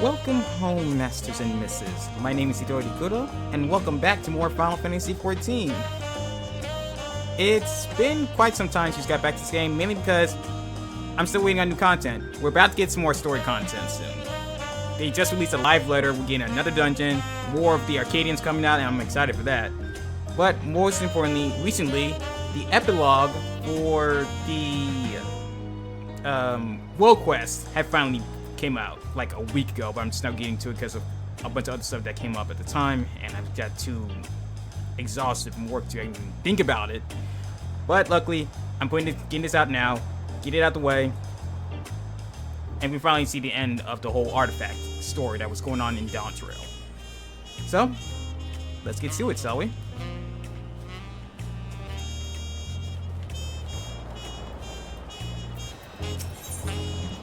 Welcome home, masters and misses. My name is HidoriKuro, and welcome back to more Final Fantasy XIV. It's been quite some time since we got back to this game, mainly because I'm still waiting on new content. We're about to get some more story content soon. They just released a live letter, we're getting another dungeon, more of the Arcadians coming out, and I'm excited for that. But most importantly, recently, the epilogue for the World Quest had finally came out like a week ago, but I'm just now getting to it because of a bunch of other stuff that came up at the time, and I've got too exhausted from work to even think about it. But luckily, I'm getting this out now, get it out the way, and we finally see the end of the whole artifact story that was going on in Dawntrail. So, let's get to it, shall we?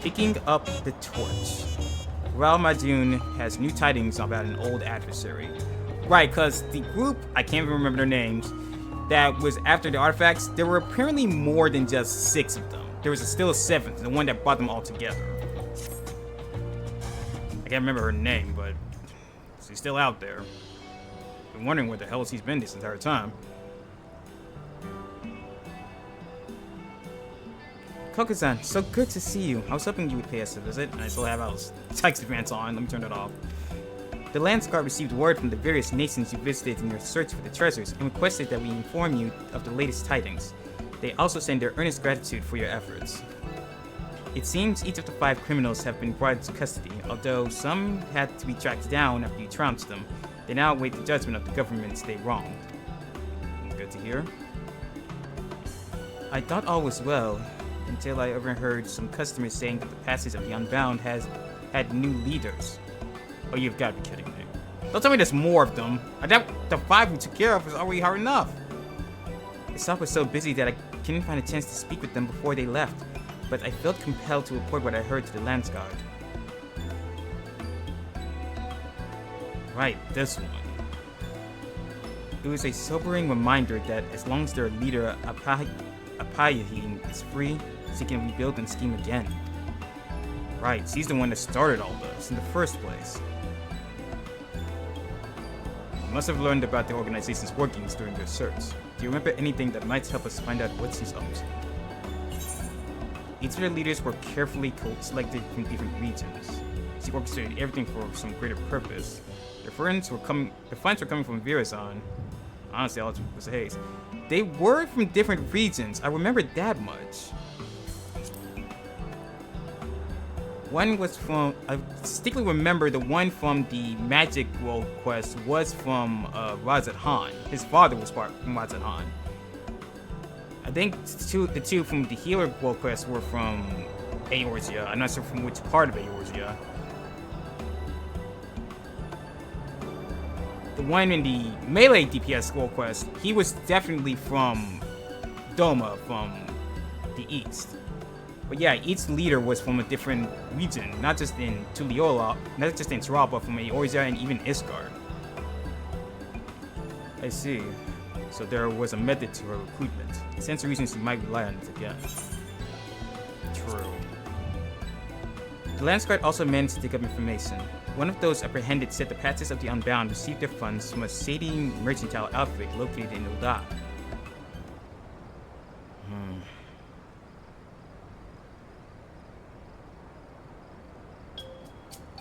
Picking up the torch. Raul Majun has new tidings about an old adversary. Right, because the group, I can't even remember their names, that was after the artifacts, there were apparently more than just 6 of them. There was still a 7th, the one that brought them all together. I can't remember her name, but she's still out there. Been wondering where the hell she's been this entire time. Koka-san, so good to see you. I was hoping you would pay us a visit, and I still have our text advance on. Let me turn it off. The Landsguard received word from the various nations you visited in your search for the treasures and requested that we inform you of the latest tidings. They also send their earnest gratitude for your efforts. It seems each of the 5 criminals have been brought into custody, although some had to be tracked down after you trounced them. They now await the judgment of the governments they wronged. Good to hear. I thought all was well, until I overheard some customers saying that the Passage of the Unbound has had new leaders. Oh, you've got to be kidding me. Don't tell me there's more of them. I doubt the 5 we took care of was already hard enough. The staff was so busy that I couldn't find a chance to speak with them before they left, but I felt compelled to report what I heard to the Landsguard. Right, this one. It was a sobering reminder that as long as their leader, Apayahin, is free, she can rebuild and scheme again. Right, she's the one that started all this in the first place. You must have learned about the organization's workings during their search. Do you remember anything that might help us find out what she's up to? Each of their leaders were carefully selected from different regions. She orchestrated everything for some greater purpose. The funds were coming from Virazon. Honestly, all it was a haze. They were from different regions. I remember that much. One was from, I distinctly remember the one from the Magic World Quest was from Razat Han. His father was from Razat Han. I think the two from the Healer World Quest were from Eorzea. I'm not sure from which part of Eorzea. The one in the Melee DPS World Quest, he was definitely from Doma, from the east. But yeah, each leader was from a different region, not just in Tuliola, not just in Terral, but from Eorzea and even Isgard. I see. So there was a method to her recruitment. It stands to reason she might rely on it again. True. The Landsguard also managed to dig up information. One of those apprehended said the Passage of the Unbound received their funds from a shady mercantile outfit located in Uda.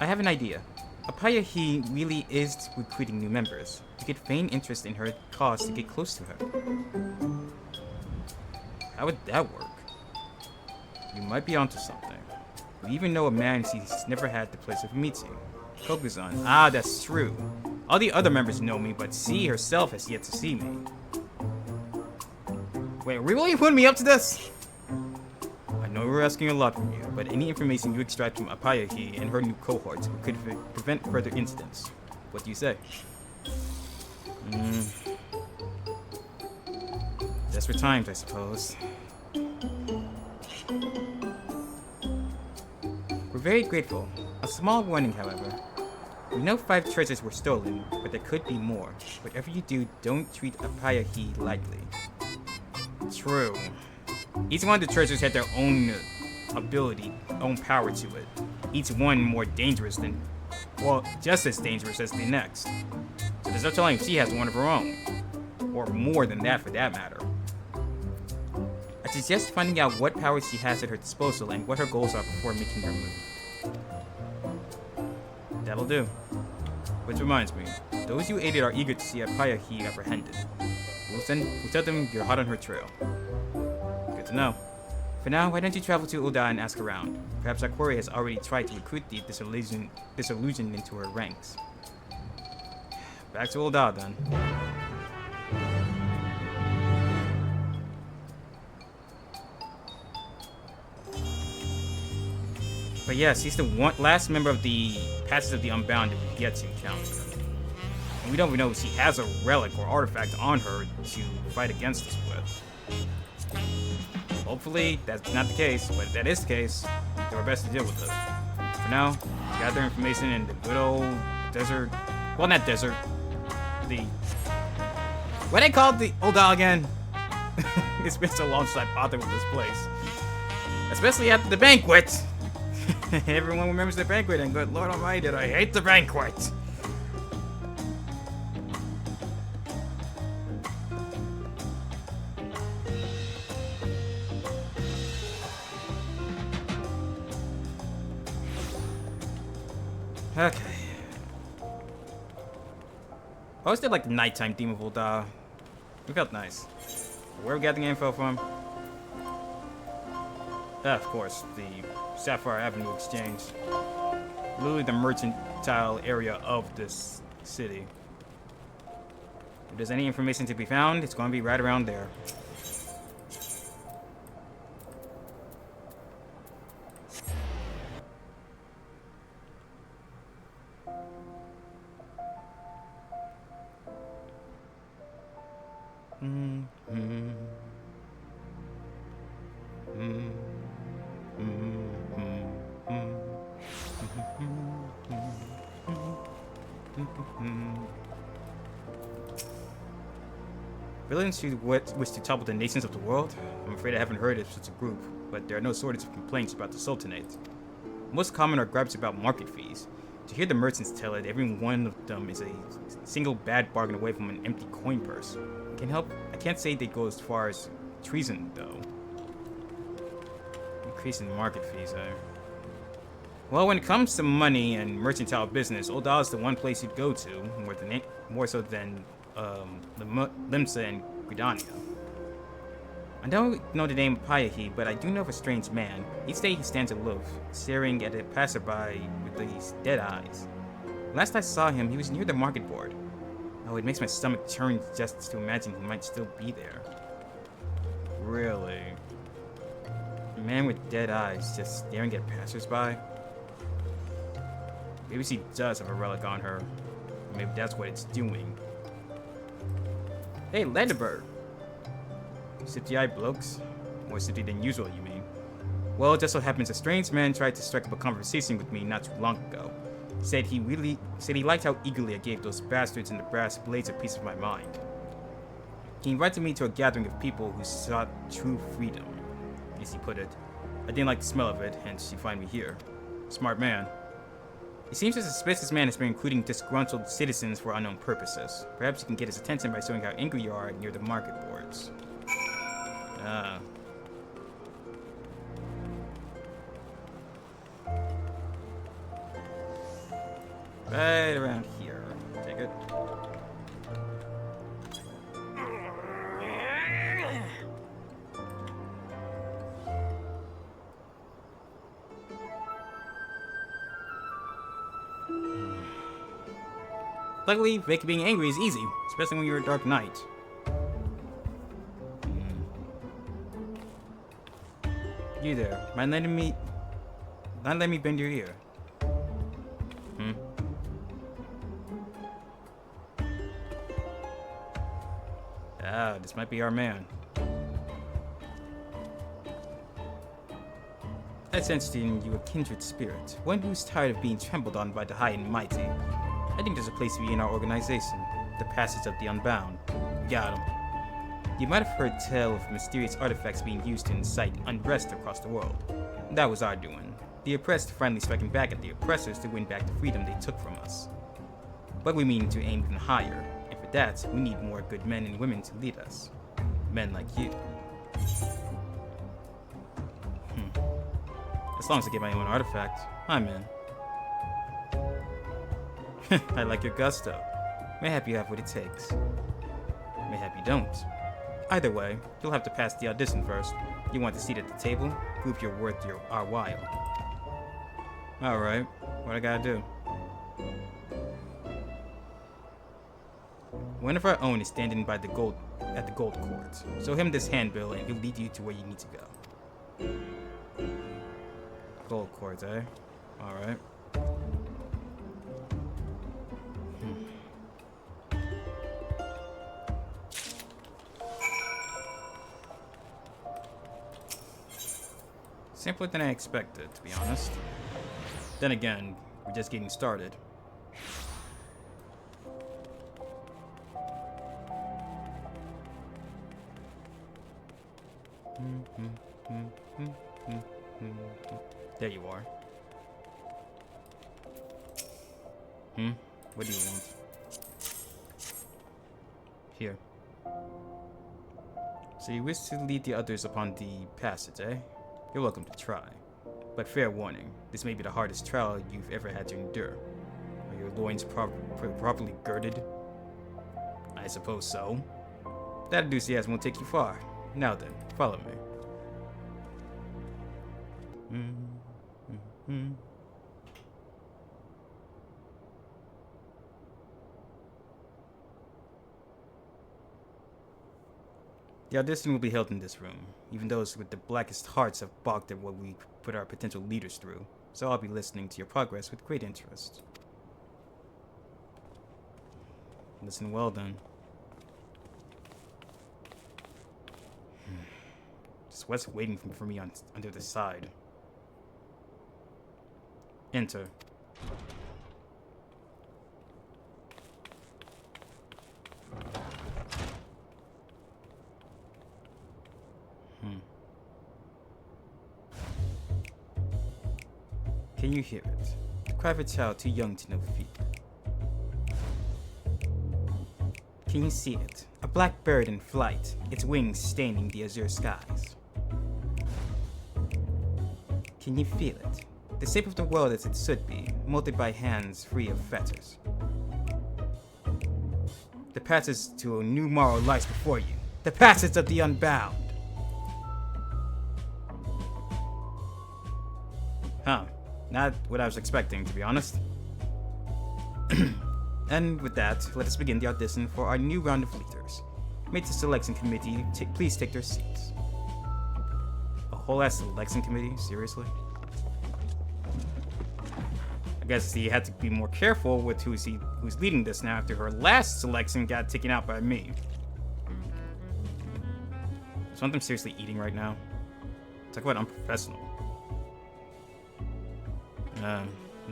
I have an idea. Apayahi really is recruiting new members. You could feign interest in her cause to get close to her. How would that work? You might be onto something. We even know a man she's never had the pleasure of meeting. Koka-san. Ah, that's true. All the other members know me, but she herself has yet to see me. Wait, are we really putting me up to this? I know we're asking a lot from you, but any information you extract from Apayahi and her new cohorts could prevent further incidents. What do you say? Desperate times, I suppose. We're very grateful. A small warning, however. We know 5 treasures were stolen, but there could be more. Whatever you do, don't treat Apayahi lightly. True. Each one of the treasures had their own ability, own power to it. Each one more dangerous than Well, just as dangerous as the next. So there's no telling if she has one of her own. Or more than that, for that matter. I suggest finding out what powers she has at her disposal and what her goals are before making her move. That'll do. Which reminds me, those you aided are eager to see Payahi apprehended. We'll tell them you're hot on her trail. Good to know. For now, why don't you travel to Ul'dah and ask around? Perhaps Akori has already tried to recruit the disillusioned into her ranks. Back to Ul'dah then. But yes, he's the last member of the Passage of the Unbound that we get to encounter. And we don't even know if she has a relic or artifact on her to fight against us with. Hopefully, that's not the case, but if that is the case, do our best to deal with it. For now, gather information in the good old desert. Well, not desert. What they called the Ul'dah again? It's been so long since I bothered with this place. Especially after the banquet. Everyone remembers the banquet, and good Lord Almighty, did I hate the banquet! Okay. I always did like the nighttime theme of Ul'dah. It felt nice. Where are we getting info from? Of course, the Sapphire Avenue Exchange. Literally the mercantile area of this city. If there's any information to be found, it's going to be right around there. Villains who wish to topple the nations of the world? I'm afraid I haven't heard of such a group, but there are no shortage of complaints about the Sultanate. Most common are gripes about market fees. To hear the merchants tell it, every one of them is a single bad bargain away from an empty coin purse. I can't say they go as far as treason, though. Increasing market fees, eh? Well, when it comes to money and mercantile business, Ul'dah is the one place you'd go to, more so than Limsa and Gridania. I don't know the name Payahi, but I do know of a strange man. Each day he stands aloof, staring at a passerby with these dead eyes. Last I saw him, he was near the market board. Oh, it makes my stomach turn just to imagine he might still be there. Really? A man with dead eyes just staring at passersby? Maybe she does have a relic on her. Maybe that's what it's doing. Hey, Ladybird! City-eyed blokes? More city than usual, you mean? Well, it just so happens a strange man tried to strike up a conversation with me not too long ago. Said he liked how eagerly I gave those bastards in the brass blades a piece of my mind. He invited me to a gathering of people who sought true freedom, as he put it. I didn't like the smell of it, hence you find me here. Smart man. It seems a suspicious man has been recruiting disgruntled citizens for unknown purposes. Perhaps you can get his attention by showing how angry you are near the market boards. Right around here. Take it. Luckily, being angry is easy, especially when you're a Dark Knight. You there, mind letting me bend your ear? Ah, this might be our man. I sensed in you a kindred spirit, one who's tired of being trampled on by the high and mighty. I think there's a place for you in our organization, the Passage of the Unbound. Got him. You might have heard tell of mysterious artifacts being used to incite unrest across the world. That was our doing. The oppressed finally striking back at the oppressors to win back the freedom they took from us. But we mean to aim even higher, and for that, we need more good men and women to lead us. Men like you. As long as I get my own artifact, I'm in. I like your gusto. Mayhap you have what it takes. Mayhap you don't. Either way, you'll have to pass the audition first. You want a seat at the table? Prove you're worth our while. Alright, what I gotta do? One of our own is standing by the gold court. Show him this handbill and he'll lead you to where you need to go. Gold court, eh? Alright. Simpler than I expected, to be honest. Then again, we're just getting started. There you are. What do you want? Here. So you wish to lead the others upon the passage, eh? You're welcome to try. But fair warning, this may be the hardest trial you've ever had to endure. Are your loins properly girded? I suppose so. That enthusiasm won't take you far. Now then, follow me. The audition will be held in this room. Even those with the blackest hearts have balked at what we put our potential leaders through, so I'll be listening to your progress with great interest. Listen well then. Just what's waiting for me under the side. Enter. Can you hear it? The cry of a child too young to know fear. Can you see it? A black bird in flight, its wings staining the azure skies. Can you feel it? The shape of the world as it should be, molded by hands free of fetters. The passage to a new morrow lies before you. The passage of the unbound. Huh. Not what I was expecting, to be honest. And with that, let us begin the audition for our new round of leaders. May the selection committee please take their seats. A whole ass selection committee? Seriously? I guess he had to be more careful with who's leading this now after her last selection got taken out by me. Is one of them seriously eating right now? Talk about unprofessional.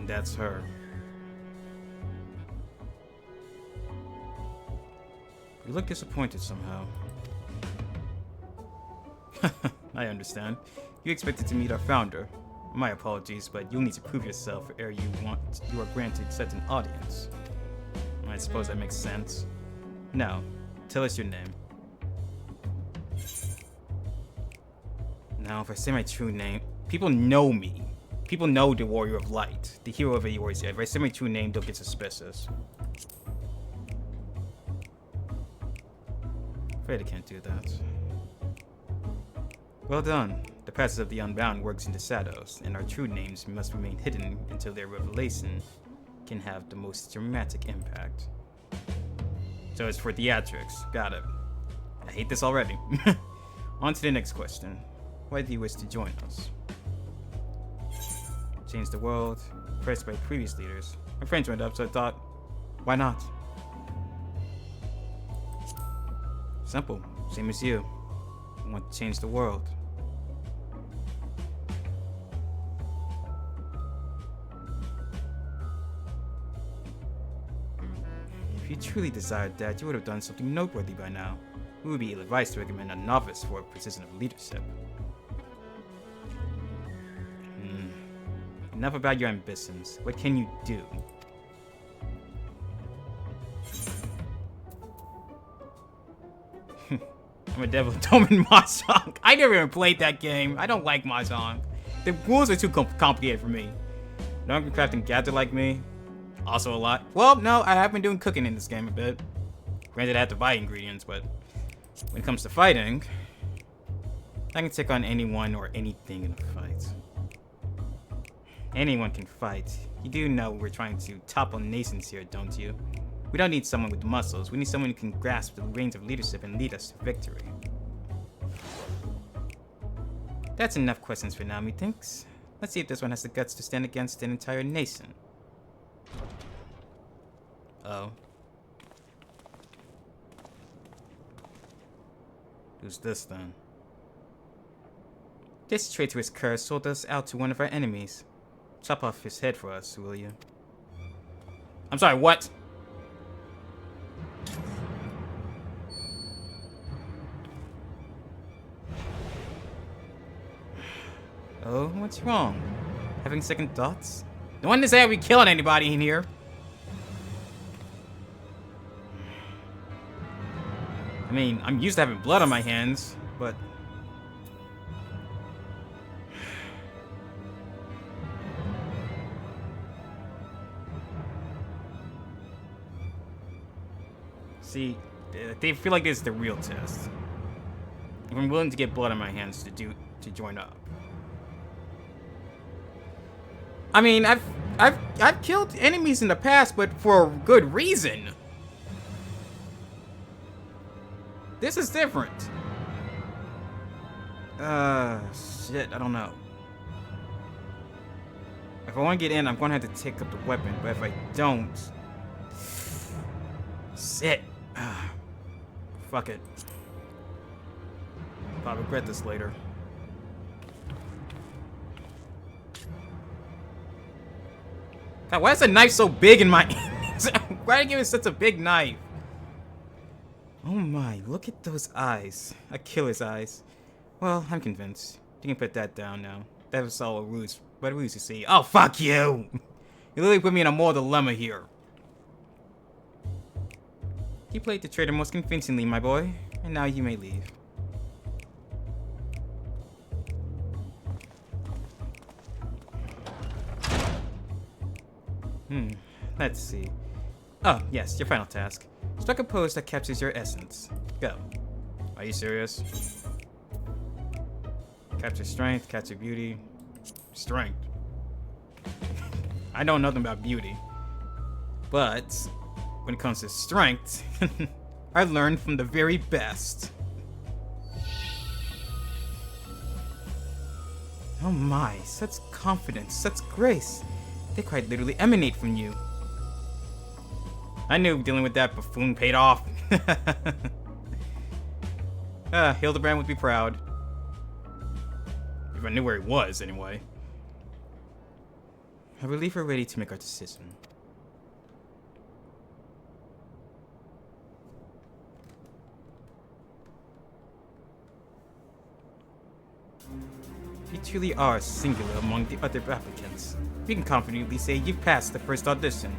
That's her. You look disappointed somehow. I understand. You expected to meet our founder. My apologies, but you'll need to prove yourself ere you are granted such an audience. I suppose that makes sense. Now, tell us your name. Now, if I say my true name, people know me. People know the Warrior of Light, the hero of Eorzea. If I say my true name, they'll get suspicious. Afraid I can't do that. Well done. The Passage of the Unbound works in the shadows, and our true names must remain hidden until their revelation can have the most dramatic impact. So it's for theatrics. Got it. I hate this already. On to the next question. Why do you wish to join us? Change the world, impressed by previous leaders. My friend joined up, so I thought, why not? Simple, same as you. I want to change the world. If you truly desired that, you would have done something noteworthy by now. It would be ill-advised to recommend a novice for a position of leadership. Enough about your ambitions. What can you do? I'm a devil. Don't in Mahjong. I never even played that game. I don't like Mahjong. The rules are too complicated for me. No one can craft and gather like me. Also a lot. Well, no, I have been doing cooking in this game a bit. Granted, I have to buy ingredients, but when it comes to fighting, I can take on anyone or anything in a fight. Anyone can fight. You do know we're trying to topple nations here, don't you? We don't need someone with muscles. We need someone who can grasp the reins of leadership and lead us to victory. That's enough questions for now, methinks. Let's see if this one has the guts to stand against an entire nation. Oh. Who's this then? This traitorous cur sold us out to one of our enemies. Chop off his head for us, will you? I'm sorry, what? Oh, what's wrong? Having second thoughts? No one to say I'll be killing anybody in here. I mean, I'm used to having blood on my hands, but... See, they feel like this is the real test. If I'm willing to get blood on my hands to join up. I mean, I've killed enemies in the past, but for good reason. This is different. Shit, I don't know. If I want to get in, I'm going to have to take up the weapon, but if I don't... Shit. Fuck it. I'll regret this later. God, why is the knife so big in my... Why did I give it such a big knife? Oh my, look at those eyes. A killer's eyes. Well, I'm convinced. You can put that down now. That was all a ruse. But a ruse, you see. Oh, fuck you! You literally put me in a moral dilemma here. You played the traitor most convincingly, my boy. And now you may leave. Let's see. Oh, yes, your final task. Strike a pose that captures your essence. Go. Are you serious? Capture strength, capture beauty. Strength. I know nothing about beauty. But when it comes to strength, I learned from the very best. Oh my, such confidence, such grace. They quite literally emanate from you. I knew dealing with that buffoon paid off. Hildebrand would be proud. If I knew where he was, anyway. I believe we're ready to make our decision. You truly are singular among the other applicants. We can confidently say you've passed the first audition.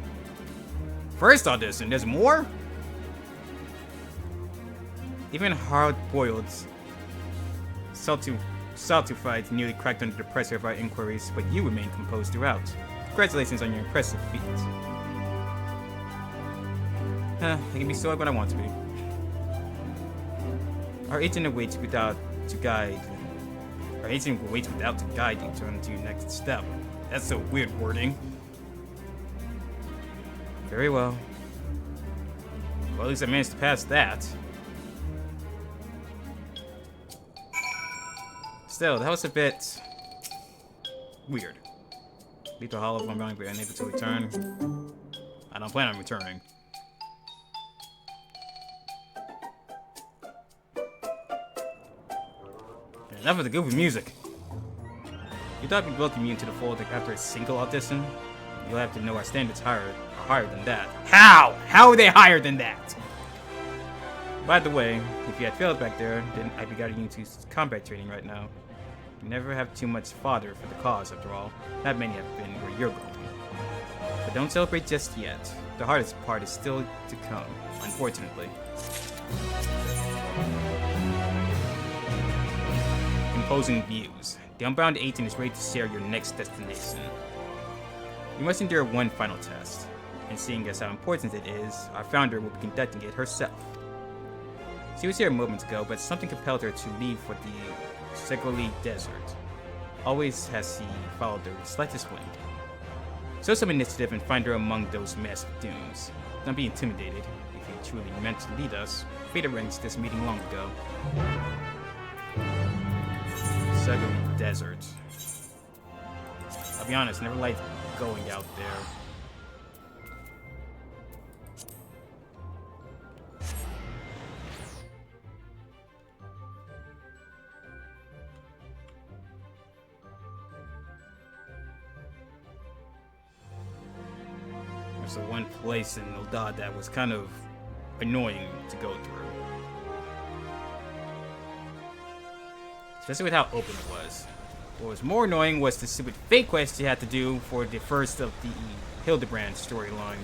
First audition? There's more? Even hard-boiled Saltufites nearly cracked under the pressure of our inquiries, but you remained composed throughout. Congratulations on your impressive feat. I can be sorry when I want to be. Our agent waits without to guide. Our agent waits without to guide you to your next step. That's so weird wording. Very well. Well, at least I managed to pass that. Still, that was a bit weird. Leave the hollow from being unable to return. I don't plan on returning. And enough of the goofy music. You thought we'd welcome you into the fold after a single audition? You'll have to know our standards are higher than that. How? How are they higher than that? By the way, if you had failed back there, then I'd be guiding you to combat training right now. You never have too much fodder for the cause, after all. Not many have been where you're going. But don't celebrate just yet. The hardest part is still to come, unfortunately. Imposing views. The Unbound 18 is ready to share your next destination. You must endure one final test, and seeing as how important it is, our founder will be conducting it herself. She was here moments ago, but something compelled her to leave for the Segoli Desert. Always has she followed the slightest wind. Show some initiative and find her among those massive dunes. Don't be intimidated. If you truly meant to lead us, fate arranged this meeting long ago. Segoli Desert. I'll be honest, never liked going out there. There's the one place in Eldad that was kind of annoying to go through. Especially with how open it was. What was more annoying was the stupid fake quest you had to do for the first of the Hildebrand storyline.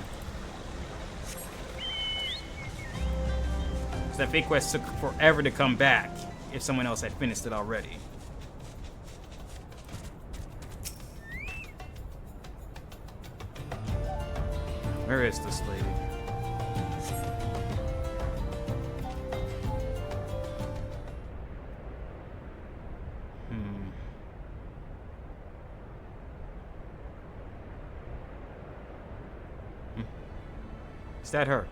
So that fake quest took forever to come back if someone else had finished it already. Where is this lady? Is that her?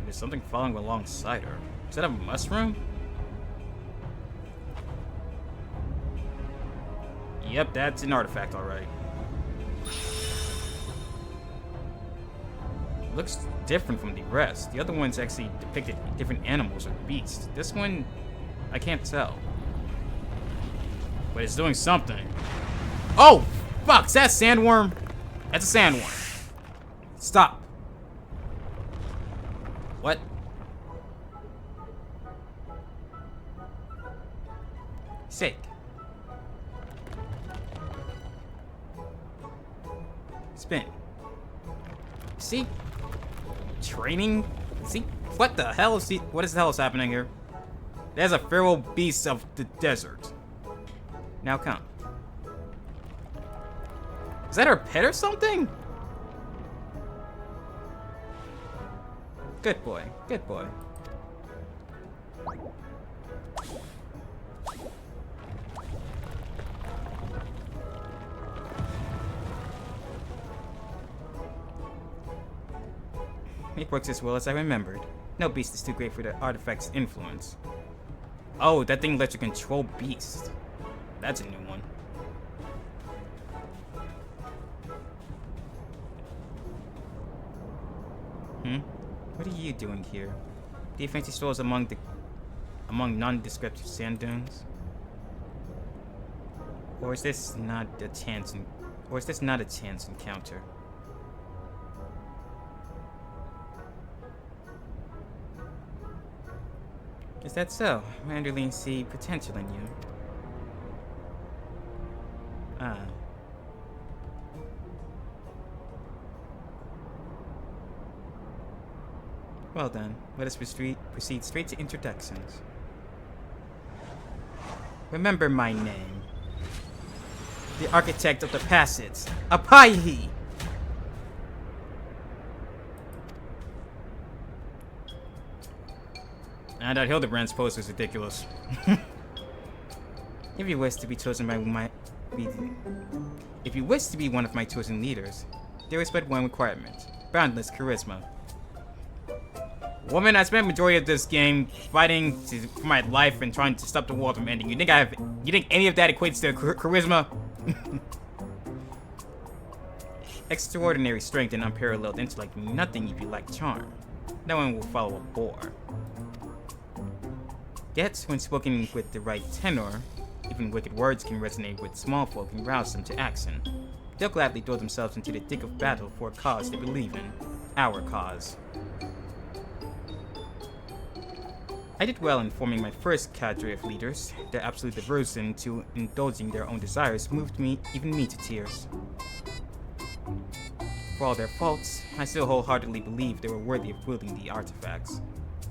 There's something following alongside her. Is that a mushroom? Yep, that's an artifact, alright. Looks different from the rest. The other ones actually depicted different animals or beasts. This one, I can't tell. But it's doing something. Oh! Fuck! Is that a sandworm? That's a sandworm. Stop. What? Shake. Spin. See? Training? See? What the hell is what is the hell is happening here? There's a feral beast of the desert. Now come. Is that her pet or something? Good boy. Good boy. It works as well as I remembered. No beast is too great for the artifact's influence. Oh, that thing lets you control beasts. That's a new one. What are you doing here? Do you fancy strolls among nondescript sand dunes? Or is this not a chance encounter? Is that so? My underlings see potential in you. Ah. Well then, let us proceed straight to introductions. Remember my name. The architect of the passage, Apaihi! And that Hildebrand's post is ridiculous. If you wish to be chosen if you wish to be one of my chosen leaders, there is but one requirement: boundless charisma. Woman, I spent the majority of this game fighting for my life and trying to stop the world from ending. You think any of that equates to charisma? Extraordinary strength and unparalleled intellect mean nothing if you lack charm. No one will follow a bore. Yet, when spoken with the right tenor, even wicked words can resonate with small folk and rouse them to action. they'll gladly throw themselves into the thick of battle for a cause they believe in. Our cause. I did well in forming my first cadre of leaders. Their absolute aversion to indulging their own desires moved even me to tears. For all their faults, I still wholeheartedly believe they were worthy of wielding the artifacts.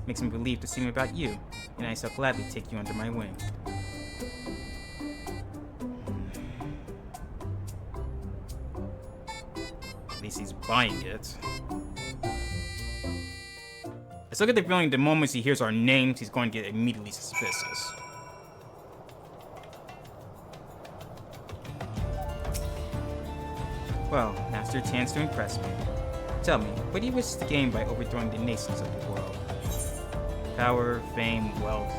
Makes me believe the same about you, and I shall gladly take you under my wing. At least he's buying it. I still get the feeling the moment he hears our names, he's going to get immediately suspicious. Well, now's your chance to impress me. Tell me, what do you wish to gain by overthrowing the nations of the world? Power, fame, wealth.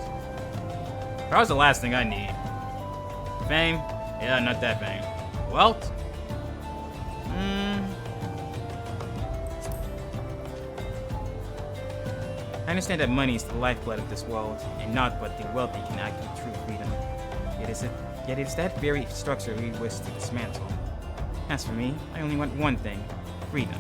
Power's the last thing I need. Fame? Yeah, not that fame. Wealth? I understand that money is the lifeblood of this world, and not but the wealthy can act with true freedom. Yet it is that very structure we wish to dismantle. As for me, I only want one thing: freedom.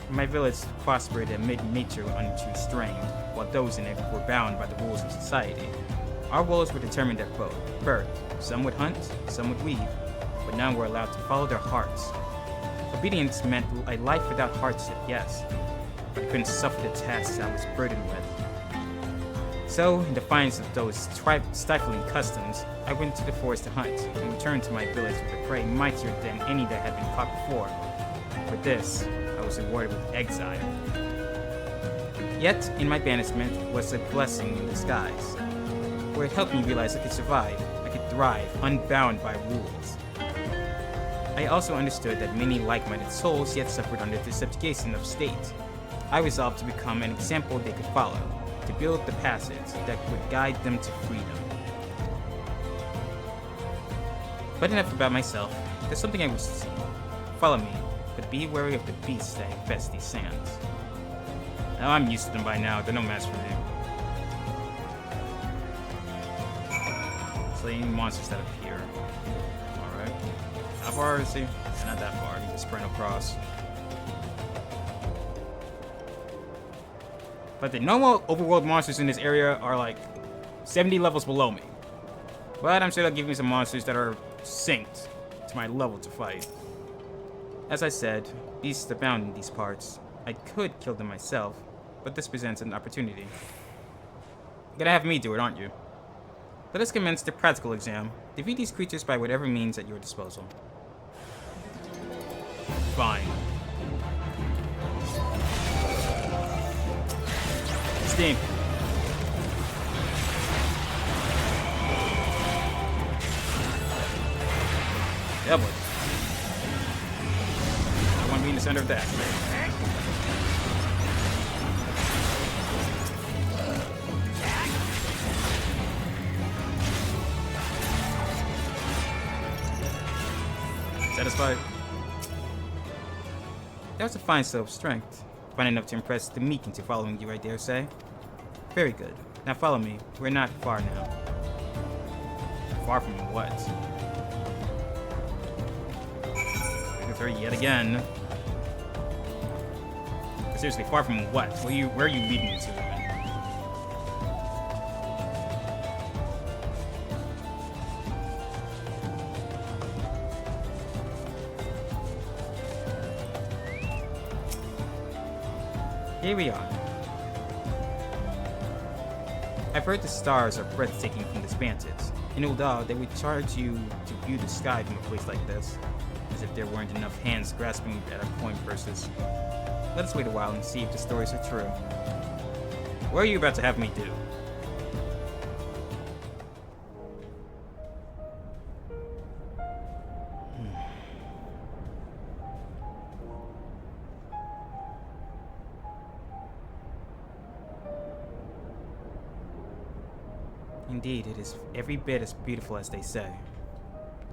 My village prospered amid nature unrestrained, while those in it were bound by the rules of society. Our roles were determined at birth. Some would hunt, some would weave, but none were allowed to follow their hearts. Obedience meant a life without hardship, yes, but I couldn't suffer the tasks I was burdened with. So, in defiance of those stifling customs, I went to the forest to hunt, and returned to my village with a prey mightier than any that had been caught before. For this, I was rewarded with exile. Yet, in my banishment was a blessing in disguise, where it helped me realize I could survive, I could thrive, unbound by rules. I also understood that many like-minded souls yet suffered under the subjugation of state. I resolved to become an example they could follow, to build the passage that would guide them to freedom. But enough about myself. There's something I wish to see. Follow me, but be wary of the beasts that infest these sands. Now I'm used to them by now, they're no match for me. Slaying monsters that appear. Alright. How far is he? Not that far, he can sprint across. But the normal overworld monsters in this area are like 70 levels below me. But I'm sure they'll give me some monsters that are synced to my level to fight. As I said, beasts abound in these parts. I could kill them myself, but this presents an opportunity. You're gonna have me do it, aren't you? Let us commence the practical exam. Defeat these creatures by whatever means at your disposal. Fine. Steam. Yeah, boy. I want to be in the center of that. Satisfied? That was a fine show of strength. Fine enough to impress the meek into following you, I dare say. Very good. Now follow me. We're not far now. Far from what? With her yet again. Seriously, far from what? Where are you leading me to, woman? Here we are. I've heard the stars are breathtaking from this vantage. In Uldal, they would charge you to view the sky from a place like this, as if there weren't enough hands grasping at our coin purses. Let us wait a while and see if the stories are true. What are you about to have me do? Indeed, it is every bit as beautiful as they say.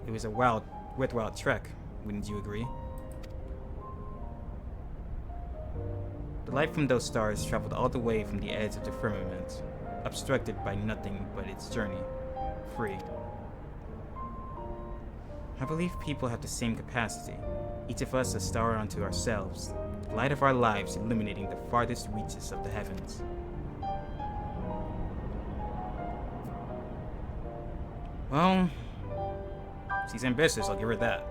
It was a worthwhile trek, wouldn't you agree? The light from those stars traveled all the way from the edge of the firmament, obstructed by nothing but its journey, free. I believe people have the same capacity. Each of us a star unto ourselves, the light of our lives illuminating the farthest reaches of the heavens. Well, she's ambitious, I'll give her that.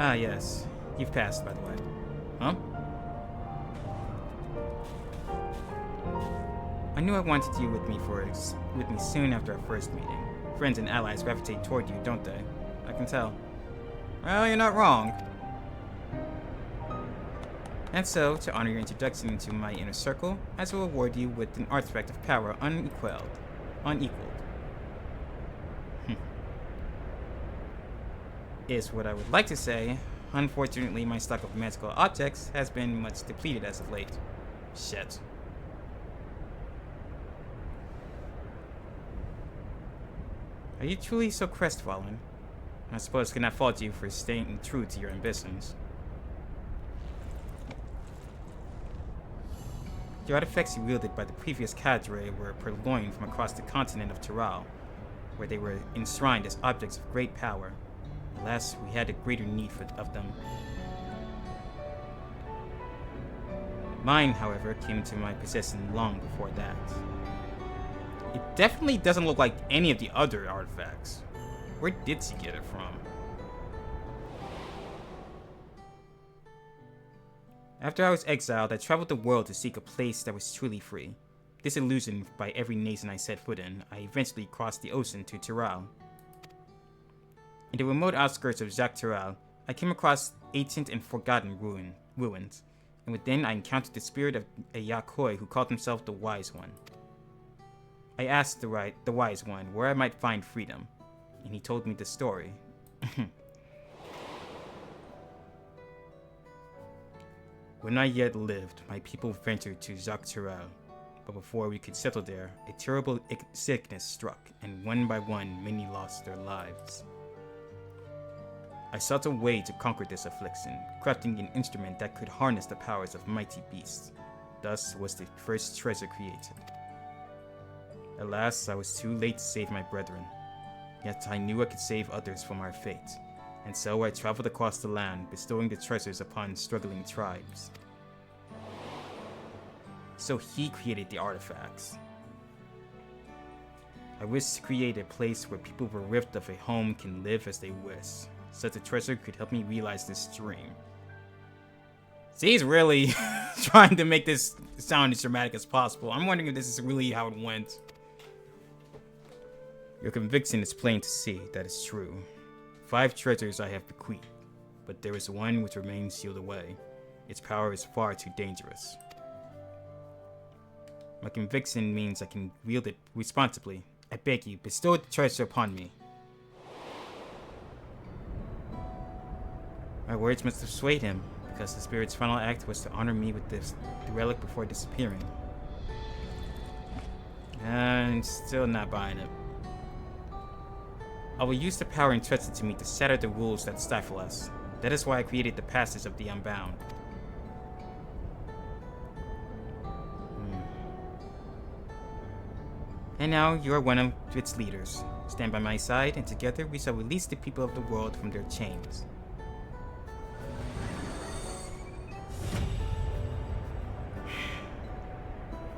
Ah, yes. You've passed, by the way. Huh? I knew I wanted you with me soon after our first meeting. Friends and allies gravitate toward you, don't they? I can tell. Well, you're not wrong. And so, to honor your introduction into my inner circle, I will award you with an artifact of power unequaled. Is what I would like to say. Unfortunately, my stock of magical objects has been much depleted as of late. Shit. Are you truly so crestfallen? I suppose I cannot fault you for staying true to your ambitions. The artifacts you wielded by the previous cadre were purloined from across the continent of Tyrell, where they were enshrined as objects of great power. Alas, we had a greater need of them. Mine, however, came into my possession long before that. It definitely doesn't look like any of the other artifacts. Where did she get it from? After I was exiled, I traveled the world to seek a place that was truly free. Disillusioned by every nation I set foot in, I eventually crossed the ocean to Tyrell. In the remote outskirts of Jacques Tyrell, I came across ancient and forgotten ruins, and within I encountered the spirit of a Yakoi who called himself the Wise One. I asked the Wise One where I might find freedom, and he told me the story. When I yet lived, my people ventured to Jacques Tyrell, but before we could settle there, a terrible sickness struck, and one by one many lost their lives. I sought a way to conquer this affliction, crafting an instrument that could harness the powers of mighty beasts. Thus was the first treasure created. Alas, I was too late to save my brethren. Yet I knew I could save others from our fate, and so I traveled across the land, bestowing the treasures upon struggling tribes. So he created the artifacts. I wish to create a place where people bereft of a home can live as they wish. Such a treasure could help me realize this dream. See, he's really trying to make this sound as dramatic as possible. I'm wondering if this is really how it went. Your conviction is plain to see, that is true. 5 treasures I have bequeathed, but there is one which remains sealed away. Its power is far too dangerous. My conviction means I can wield it responsibly. I beg you, bestow the treasure upon me. My words must have swayed him, because the spirit's final act was to honor me with the relic before disappearing. And still not buying it. I will use the power entrusted to me to shatter the rules that stifle us. That is why I created the Passage of the Unbound. And now you are one of its leaders. Stand by my side, and together we shall release the people of the world from their chains.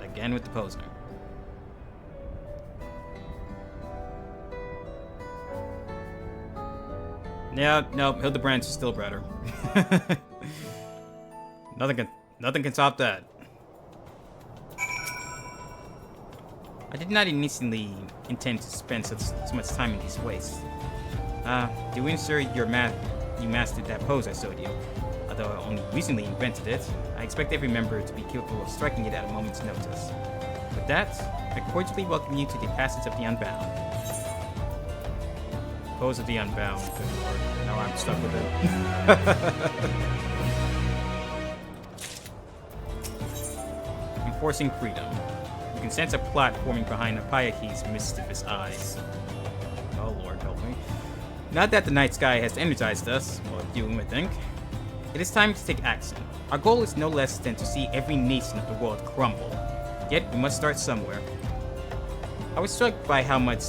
Again with the poser. Yeah, no, Hildebrandt is still better. Nothing can top that. I did not initially intend to spend so much time in these wastes. To ensure you mastered that pose I showed you. Although I only recently invented it, I expect every member to be capable of striking it at a moment's notice. With that, I cordially welcome you to the Passage of the Unbound. Pose of the Unbound, good lord. Now I'm stuck with it. Enforcing freedom. You can sense a plot forming behind Apayaki's mischievous eyes. Oh lord, help me. Not that the night sky has energized us, or you would think. It is time to take action. Our goal is no less than to see every nation of the world crumble. Yet, we must start somewhere. I was struck by how much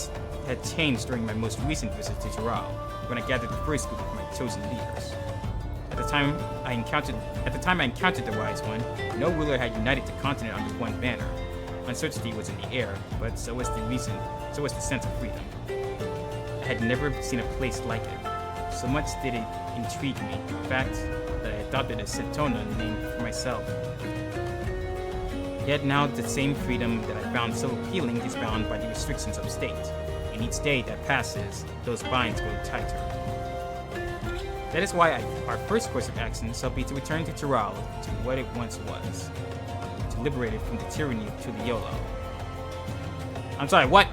had changed during my most recent visit to Tural, when I gathered the first group of my chosen leaders. At the time I encountered the Wise One, no ruler had united the continent under one banner. Uncertainty was in the air, but so was the sense of freedom. I had never seen a place like it. So much did it intrigue me, in fact, that I adopted a Setona name for myself. Yet now the same freedom that I found so appealing is bound by the restrictions of state. And each day that passes, those binds grow tighter. That is why our first course of action shall be to return to Tural to what it once was. To liberate it from the tyranny of Tuliyollal. I'm sorry, what?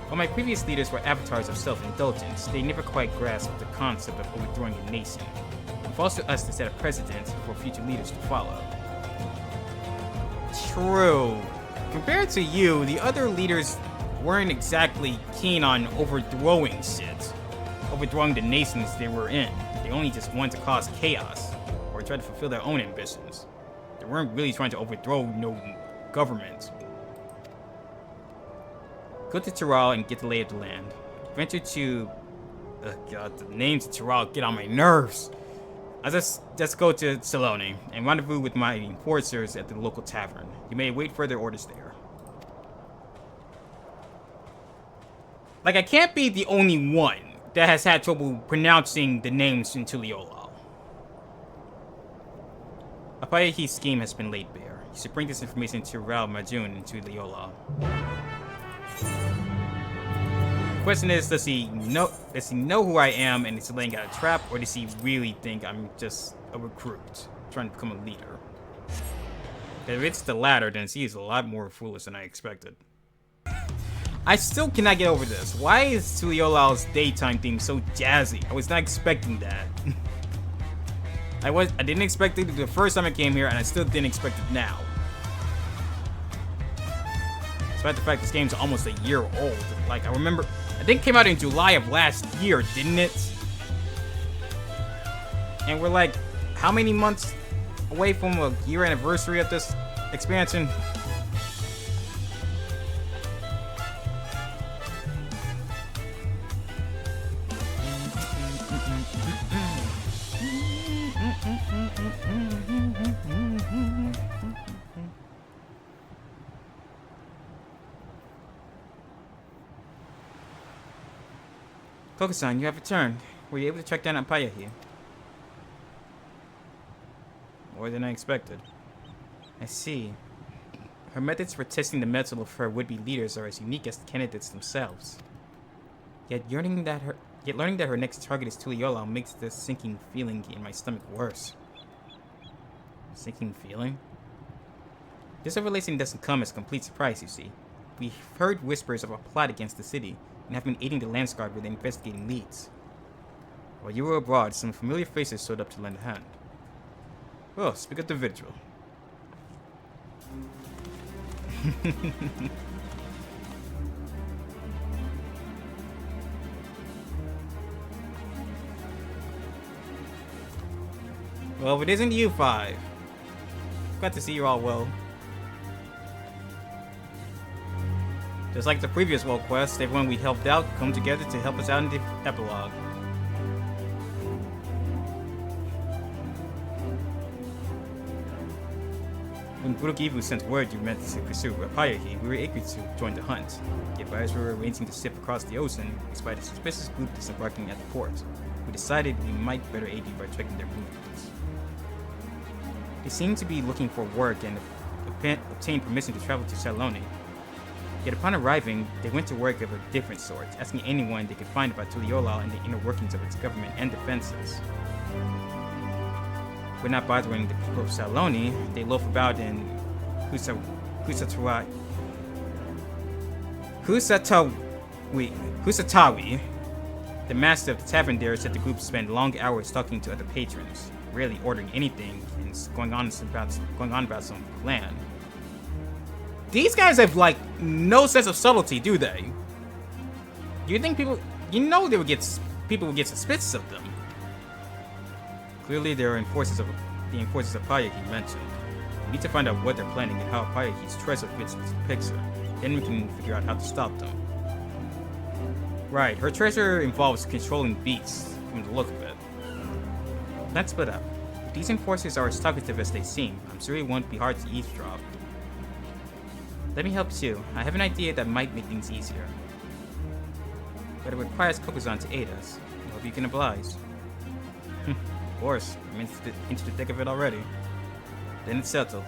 While my previous leaders were avatars of self-indulgence, they never quite grasped the concept of overthrowing a nation. It falls to us to set a precedent for future leaders to follow. True. Compared to you, the other leaders weren't exactly keen on overthrowing shit. Overthrowing the nations they were in. They only just wanted to cause chaos, or try to fulfill their own ambitions. They weren't really trying to overthrow no government. Go to Tural and get the lay of the land. Venture to... Oh god, the names of Tural get on my nerves. I'll just go to Salone and rendezvous with my enforcers at the local tavern. You may await further orders there. Like, I can't be the only one that has had trouble pronouncing the names in Tuliyollal. Apayahi's scheme has been laid bare. You should bring this information to Ral Majun in Tuliyollal. The question is, does he know who I am and is laying out a trap, or does he really think I'm just a recruit trying to become a leader? If it's the latter, then he's a lot more foolish than I expected. I still cannot get over this. Why is Tuliollal's daytime theme so jazzy? I was not expecting that. I didn't expect it the first time I came here, and I still didn't expect it now. Despite the fact this game's almost a year old. Like, I remember, I think it came out in July of last year, didn't it? And we're like, how many months away from a year anniversary of this expansion? Kokusan, you have returned. Were you able to track down Ampaya here? More than I expected. I see. Her methods for testing the mettle of her would-be leaders are as unique as the candidates themselves. Yet learning that her next target is Tuliyollal makes the sinking feeling in my stomach worse. Sinking feeling? This revelation doesn't come as a complete surprise, you see. We've heard whispers of a plot against the city, and have been aiding the Landsguard with investigating leads. While you were abroad, some familiar faces showed up to lend a hand. Well, speak of the vigil. Well, if it isn't you, 5. Glad to see you're all well. Just like the previous world quest, everyone we helped out come together to help us out in the epilogue. When Burukivu sent word you meant to pursue Apayahi, we were eager to join the hunt. Yet as we were arranging to ship across the ocean, we spied a suspicious group disembarking at the port. We decided we might better aid you by checking their movements. They seemed to be looking for work and obtained permission to travel to Salone. Yet upon arriving, they went to work of a different sort, asking anyone they could find about Tuliyollal and the inner workings of its government and defenses. When not bothering the people of Salone, they loaf about in Husatawi, the master of the tavern there, said the group spent long hours talking to other patrons, rarely ordering anything, and going on about some plan. These guys have, like, no sense of subtlety, do they? Do you think people... people would get suspicious of them. Clearly, they are the enforcers of Apayahi mentioned. We need to find out what they're planning and how Apayahi's treasure fits into the picture. Then we can figure out how to stop them. Right, her treasure involves controlling beasts, from the look of it. Let's split up. If these enforcers are as talkative as they seem, I'm sure it won't be hard to eavesdrop. Let me help too. I have an idea that might make things easier. But it requires Kokuzan to aid us. I hope you can oblige. Of course, I'm into the thick of it already. Then it's settled.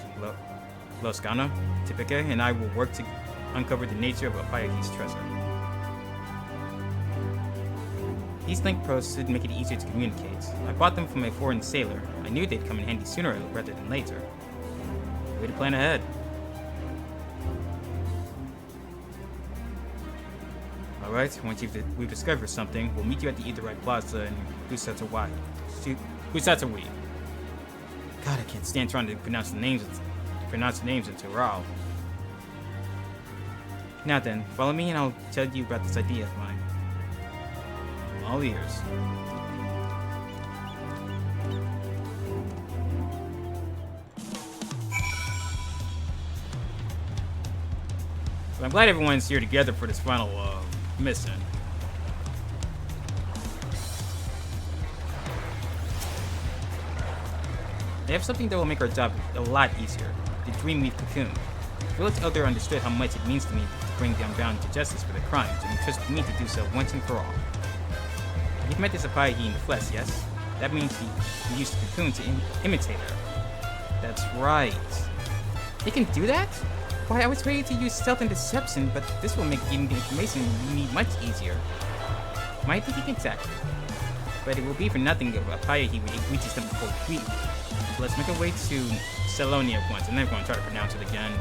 Loskana, Tipike, and I will work to uncover the nature of Apayagi's treasure. These link pros should make it easier to communicate. I bought them from a foreign sailor. I knew they'd come in handy sooner rather than later. Way to plan ahead. Alright, once we've discovered something, we'll meet you at the Itarai Plaza in Kusatawai. Kusatawai. God, I can't stand trying to pronounce the names in Terral. Now then, follow me and I'll tell you about this idea of mine. I'm all ears. But I'm glad everyone's here together for this final mission. They have something that will make our job a lot easier. The Dreamweave Cocoon. The village elder understood how much it means to me to bring the Unbound to justice for their crimes, and he trusted me to do so once and for all. You've met this Apayahi in the flesh, yes? That means he used the cocoon to imitate her. That's right. He can do that? Why, I was ready to use stealth and deception, but this will make getting the information you need much easier. Might be exactly. But it will be for nothing if Apayahi reaches them before we leave. So let's make our way to Selonia once, and then we're going to try to pronounce it again.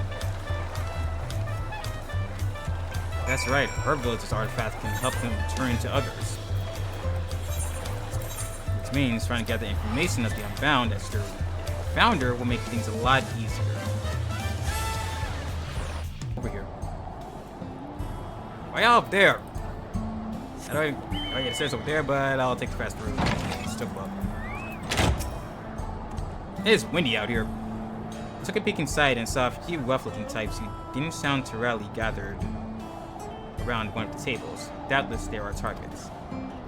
That's right, her village's artifact can help them turn to others. Which means trying to get the information of the Unbound as their founder will make things a lot easier. Over here. Way up there! I don't get the stairs over there, but I'll take the fast route. Still above. It is windy out here. I took a peek inside and saw a few rough-looking types who didn't sound terribly gathered around one of the tables. Doubtless they are our targets.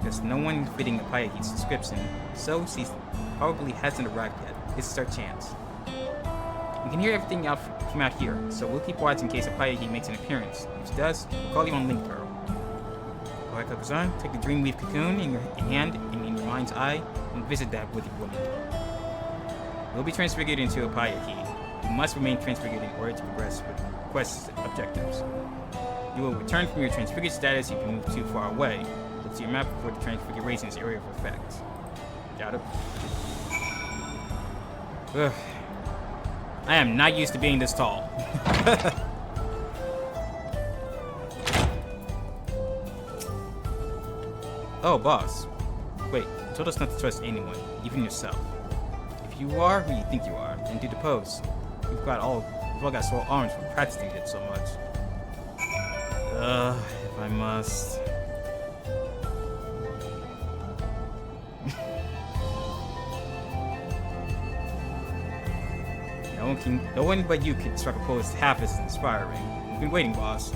There's no one fitting Apayahi's description, so she probably hasn't arrived yet. This is our chance. We can hear everything out from out here, so we'll keep watch in case Apayahi makes an appearance. If she does, we'll call you on Link Pearl. Alright, Kokuzan, take the Dreamweave Cocoon in your hand and in your mind's eye and visit that wicked woman. We'll be transfigured into Apayahi. You must remain transfigured in order to progress with quest objectives. You will return from your transfigured status if you move too far away. Look to your map before the transfiguration's area of effect. Got it? Ugh. I am not used to being this tall. Oh, boss. Wait, you told us not to trust anyone, even yourself. If you are who you think you are, then do the pose. We've all got sore arms from practicing it so much. If I must. No one but you can strike a pose half as inspiring. We've been waiting, boss.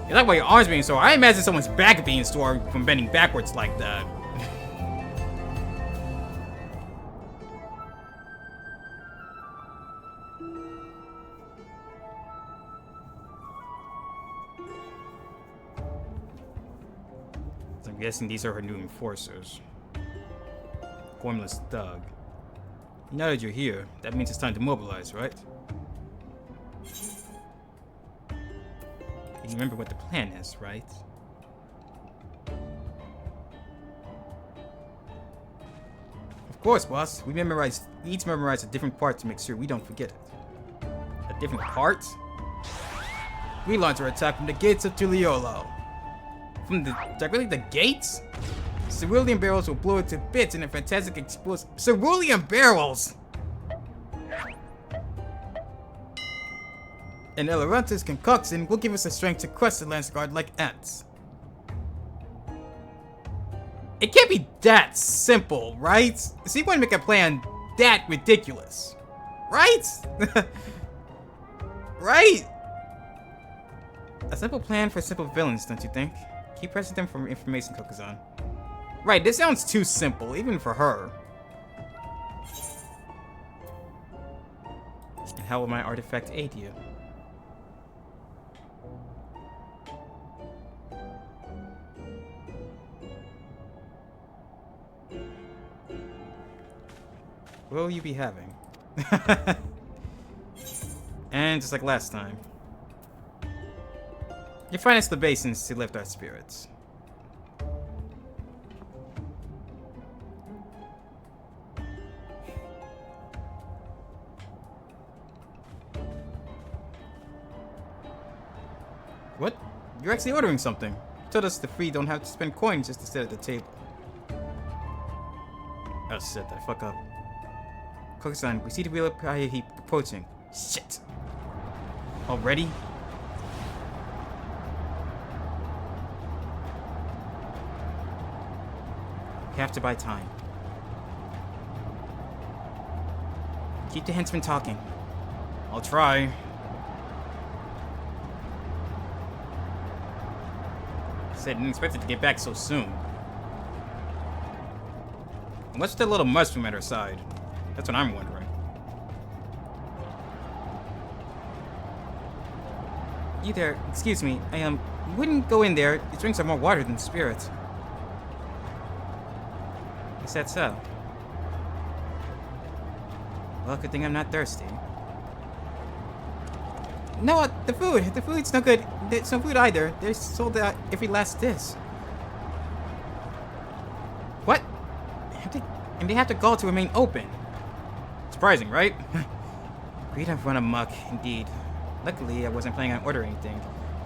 You like why your arms being sore? I imagine someone's back being sore from bending backwards like that. I'm guessing these are her new enforcers. Formless thug. Now that you're here, that means it's time to mobilize, right? You remember what the plan is, right? Of course, boss. We each memorize a different part to make sure we don't forget it. A different part? We launch our attack from the gates of Tuliolo. Really the gates? Cerulean barrels will blow it to bits in a fantastic explosion. Cerulean barrels! And Elaranta's concoction will give us the strength to crush the Lance Guard like ants. It can't be that simple, right? So you want to make a plan that ridiculous, right? Right? A simple plan for simple villains, don't you think? Keep pressing them for information, Kokuzan. Right, this sounds too simple, even for her. And how will my artifact aid you? What will you be having? And just like last time. Your finest libations to lift our spirits. What? You're actually ordering something. You told us the free don't have to spend coins just to sit at the table. Oh shit, I fuck up. Kokusan, we see the wheel of fire heap approaching. Shit. Already? We have to buy time. Keep the henchmen talking. I'll try. Said didn't expect it to get back so soon. What's the little mushroom at her side? That's what I'm wondering. You there, excuse me, you wouldn't go in there. These drinks are more water than spirits. Is that so? Well, good thing I'm not thirsty. No, the food's no good. There's no food either. They're sold out every last dish. What? And they have to go to remain open. Surprising, right? Greed have run amok, indeed. Luckily, I wasn't planning on ordering anything.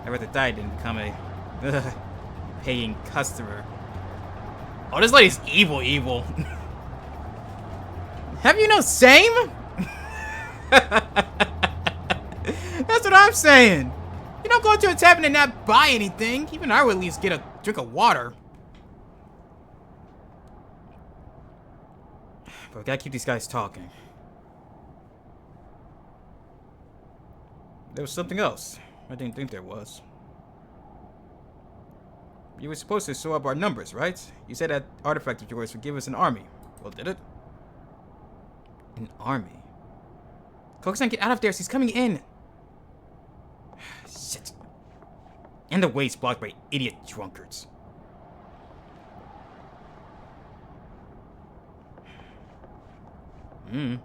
I'd rather die than become a paying customer. Oh, this lady's evil. Have you no shame? That's what I'm saying. You don't go to a tavern and not buy anything. Even I would at least get a drink of water. But we gotta keep these guys talking. There was something else. I didn't think there was. You were supposed to show up our numbers, right? You said that artifact of yours would give us an army. Well, did it? An army? Kokusan, get out of there. She's coming in. Shit. And the way's blocked by idiot drunkards. Well,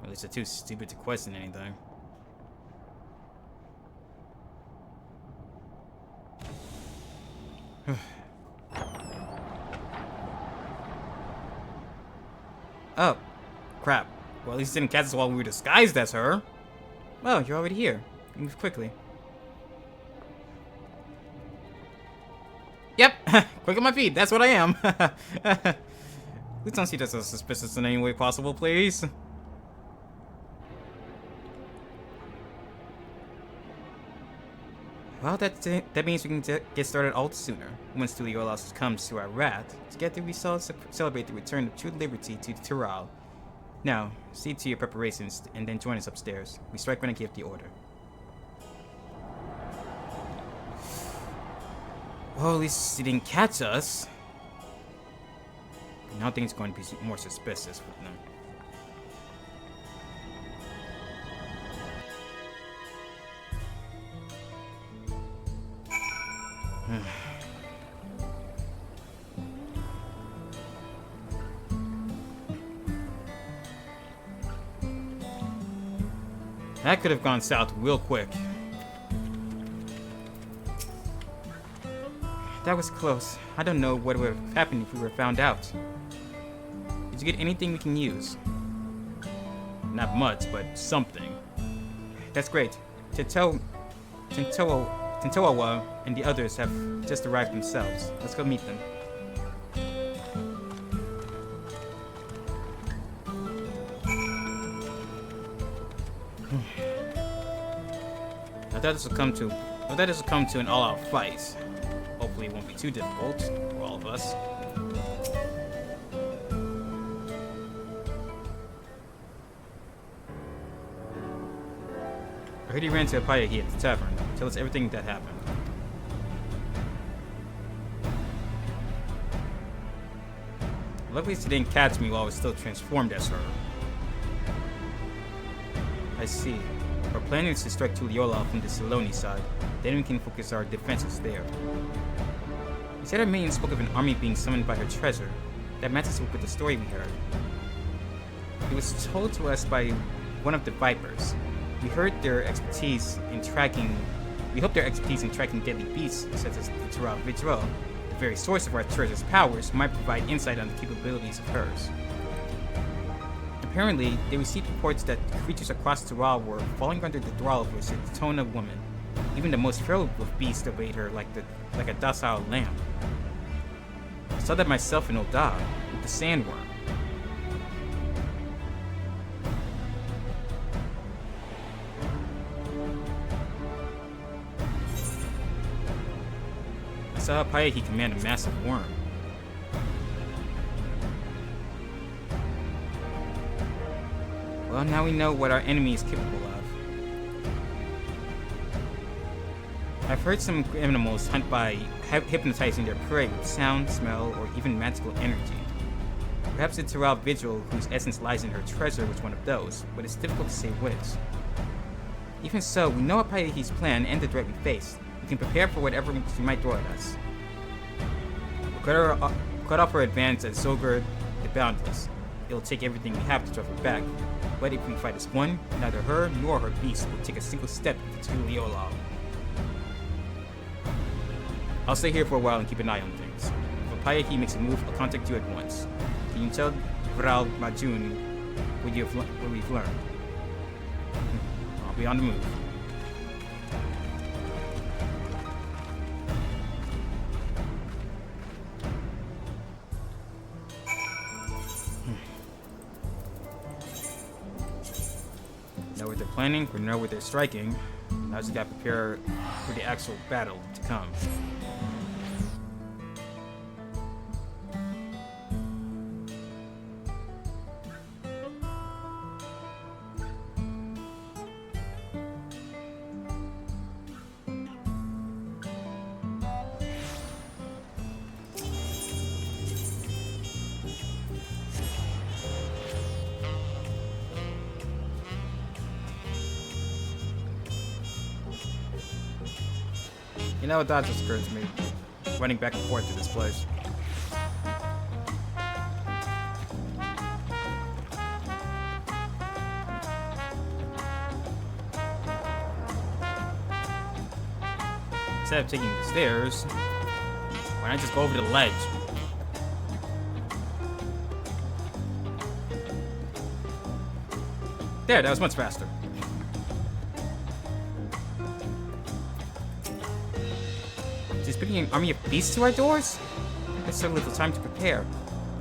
at least they're too stupid to question anything. Oh, crap. Well, at least it didn't catch us while we were disguised as her. Well, you're already here. Move quickly. Yep, quick on my feet. That's what I am. Please don't see this as suspicious in any way possible, please. Well, that means we can get started all the sooner. Once Tuliolaus comes to our rat, together we celebrate the return of true liberty to Tyrol. Now, see to your preparations and then join us upstairs. We strike when I give the order. Well, at least he didn't catch us. Now things are going to be more suspicious with them. That could have gone south real quick. That was close. I don't know what would have happened if we were found out. Did you get anything we can use? Not much, but something. That's great. Tintowa and the others have just arrived themselves. Let's go meet them. I thought this would come to an all-out fight. Hopefully it won't be too difficult for all of us. I heard he ran to Apayaki at the tavern. Tell us everything that happened. Luckily, she didn't catch me while I was still transformed as her. I see. Our plan is to strike Tuliyola from the Saloni side. Then we can focus our defenses there. You said our maiden spoke of an army being summoned by her treasure. That matches up with the story we heard. It was told to us by one of the Vipers. We heard their expertise in tracking. We hope their expertise in tracking deadly beasts, such as the Tara Vidra, the very source of our treasure's powers, might provide insight on the capabilities of hers. Apparently, they received reports that creatures across Tara were falling under the thrall of a Sitona woman. Even the most feral of beasts obeyed her like a docile lamb. I saw that myself in Oda, with the sandworm. I saw Apayaki command a massive worm. Well, now we know what our enemy is capable of. I've heard some animals hunt by hypnotizing their prey with sound, smell, or even magical energy. Perhaps the Tara Vigil, whose essence lies in her treasure, was one of those, but it's difficult to say which. Even so, we know Apayaki's plan and the threat we face. We can prepare for whatever she might throw at us. We'll cut off her advance at Zogurd the Boundless. It'll take everything we have to drive her back, but if we fight as one, neither her nor her beast will take a single step into Tuliyola. I'll stay here for a while and keep an eye on things. If Apayaki makes a move, I'll contact you at once. Can you tell Vral Majun what we've learned? I'll be on the move. Know what they're planning, we know what they're striking. Now just gotta prepare for the actual battle to come. You know what that just occurred to me? Running back and forth to this place. Instead of taking the stairs, why not just go over the ledge? There, that was much faster. Just picking an army of beasts to our doors? There's so little time to prepare.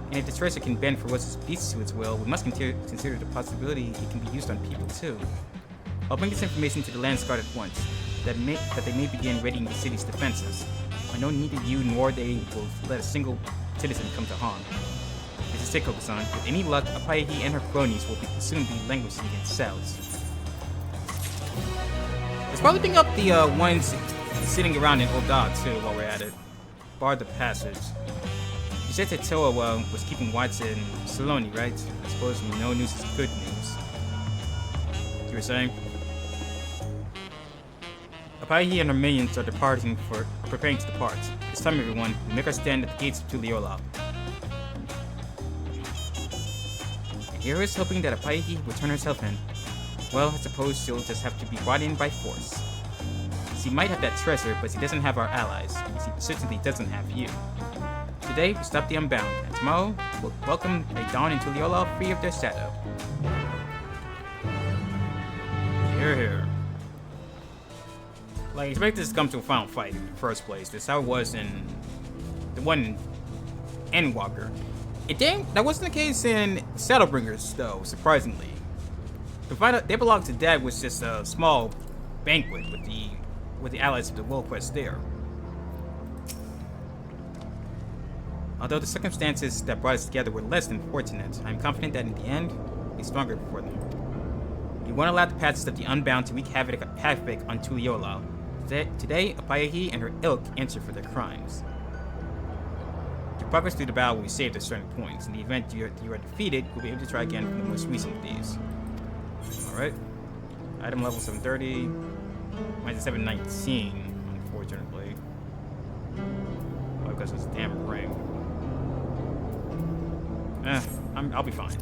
And if the treasure can bend for what's beasts to its will, we must consider the possibility it can be used on people too. I'll bring this information to the Lands Guard at once, that they may begin readying the city's defenses. I know neither you nor they will let a single citizen come to harm. This is Seikoku-san. With any luck, Apayaki and her cronies will soon be languishing in cells. Let's probably bring up the ones sitting around in Oda too while we're at it. Bar the passage. You said that Toa was keeping watch in Saloni, right? I suppose no news is good news. You were saying? Apayaki and her minions are preparing to depart. It's time, everyone. We make our stand at the gates of Tuliyola. Here is hoping that Apayaki will turn herself in. Well, I suppose she'll just have to be brought in by force. She might have that treasure, but she doesn't have our allies. She certainly doesn't have you. Today, we stop the Unbound, and tomorrow, we'll welcome a dawn in Tuliyola free of their shadow. Hear, hear. Like, expect this to come to a final fight in the first place. That's how it was in the one in Endwalker. That wasn't the case in Shadowbringers, though, surprisingly. The epilogue to that was just a small banquet with the allies of the World Quest there. Although the circumstances that brought us together were less than fortunate, I'm confident that in the end, we'll be stronger for them. You weren't allowed to pass of the Unbound to wreak havoc on Tuliyola. Today, Apayahi and her ilk answer for their crimes. Your progress through the battle will be saved at certain points. In the event you are defeated, you'll be able to try again from the most recent of these. Alright. Item level 730. Mine's 719, unfortunately. Well, because it's a damn ring. I'll be fine.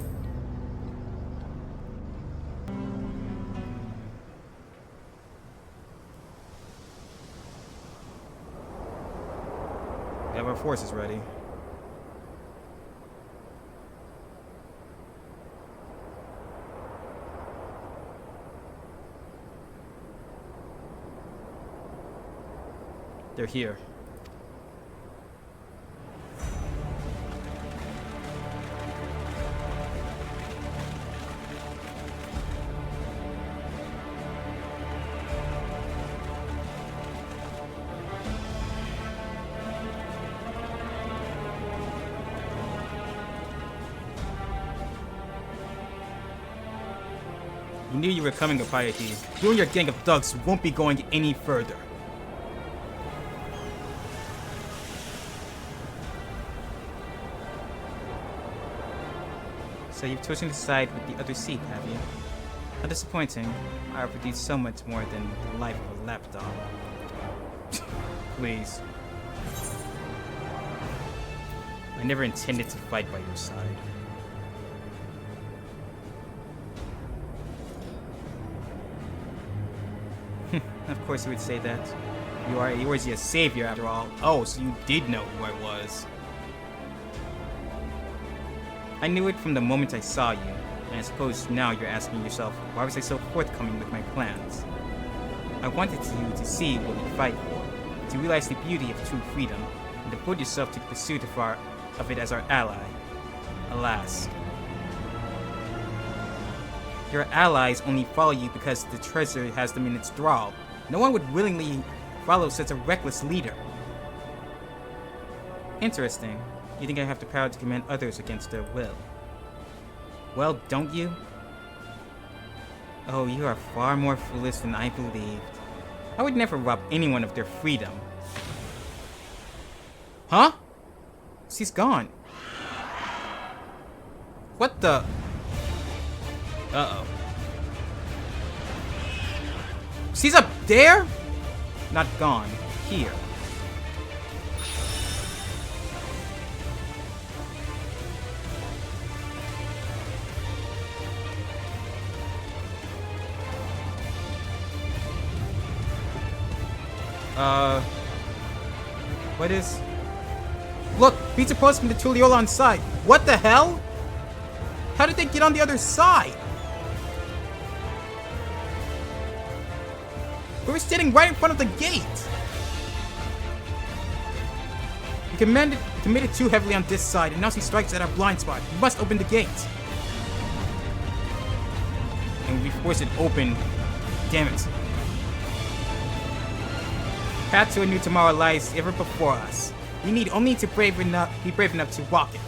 We have our forces ready. They're here. You knew you were coming, Apayahi. You and your gang of thugs won't be going any further. So you've chosen to side with the other seat, have you? How disappointing. I offered you so much more than the life of a lapdog. Please. I never intended to fight by your side. Of course you would say that. You are a savior after all. Oh, so you did know who I was. I knew it from the moment I saw you, and I suppose now you're asking yourself, why was I so forthcoming with my plans? I wanted you to see what you fight for, to realize the beauty of true freedom, and to put yourself to the pursuit of it as our ally. Alas. Your allies only follow you because the treasure has them in its thrall. No one would willingly follow such a reckless leader. Interesting. You think I have the power to command others against their will? Well, don't you? Oh, you are far more foolish than I believed. I would never rob anyone of their freedom. Huh? She's gone. What the? Uh-oh. She's up there? Not gone. Here. What is... Look! Pizza post from the Tuliyola on side. What the hell? How did they get on the other side? We were sitting right in front of the gate. You committed too heavily on this side, and now she strikes at our blind spot. We must open the gate. And we force it open. Damn it. Path to a new tomorrow lies ever before us. We need only to be brave enough to walk it.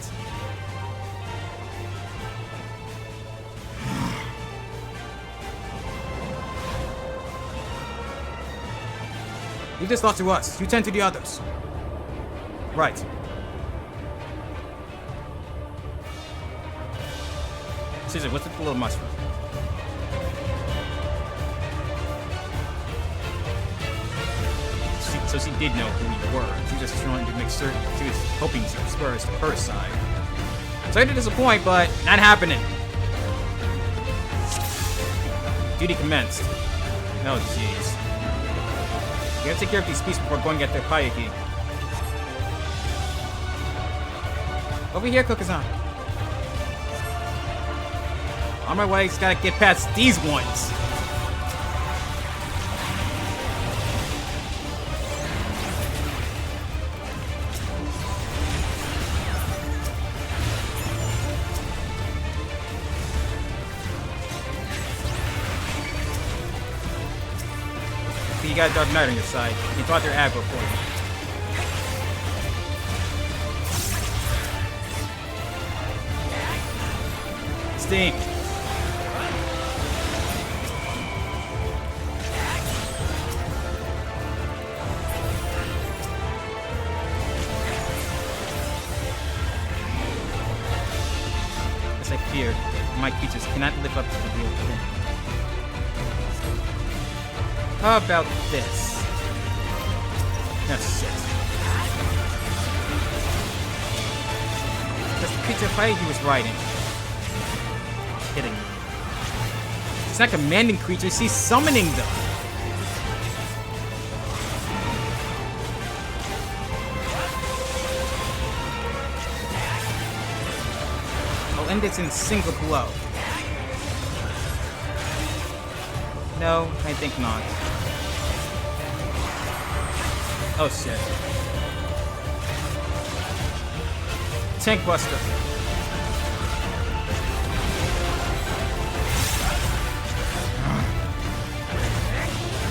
Leave this lot to us. You tend to the others. Right. Caesar, what's with the little mushroom? So she did know who we were. She was just trying to make certain. She was hoping to spur us to her side. Sorry to disappoint, but not happening. Duty commenced. Oh, jeez. We gotta take care of these beasts before going at their Kayaki. Over here, Kokazan. On my way, just gotta get past these ones. You got Dark Knight on your side. You brought their aggro for you. Stink. As I feared, my creatures cannot live up to the real thing. How about this? No shit. That's the creature fire he was riding. Kidding me. It's not commanding creatures, he's summoning them. I'll end this in a single blow. No, I think not. Oh shit. Tank Buster.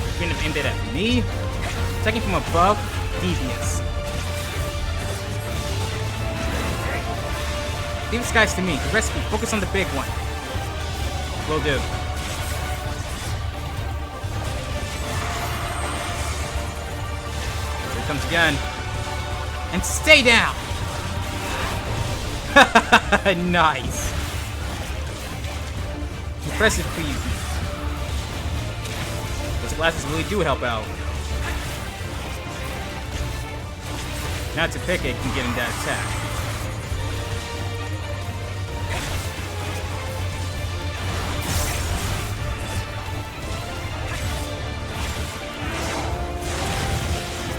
You're gonna aim it at me? Attacking from above? Devious. Leave the skies to me. The rest of you, focus on the big one. Will do. Here it comes again. And stay down! Nice. Impressive please. Those glasses really do help out. Now to pick it can get in that attack.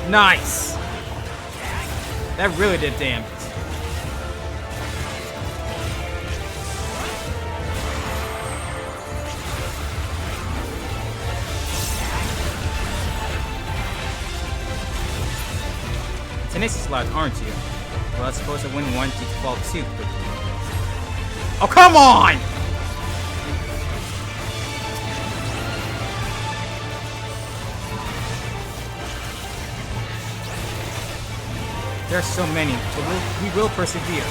Nice! That really did damage. Tenacious lot, aren't you? Well, I suppose I wouldn't want you to fall too quickly. Oh, come on! There are so many, but we will persevere.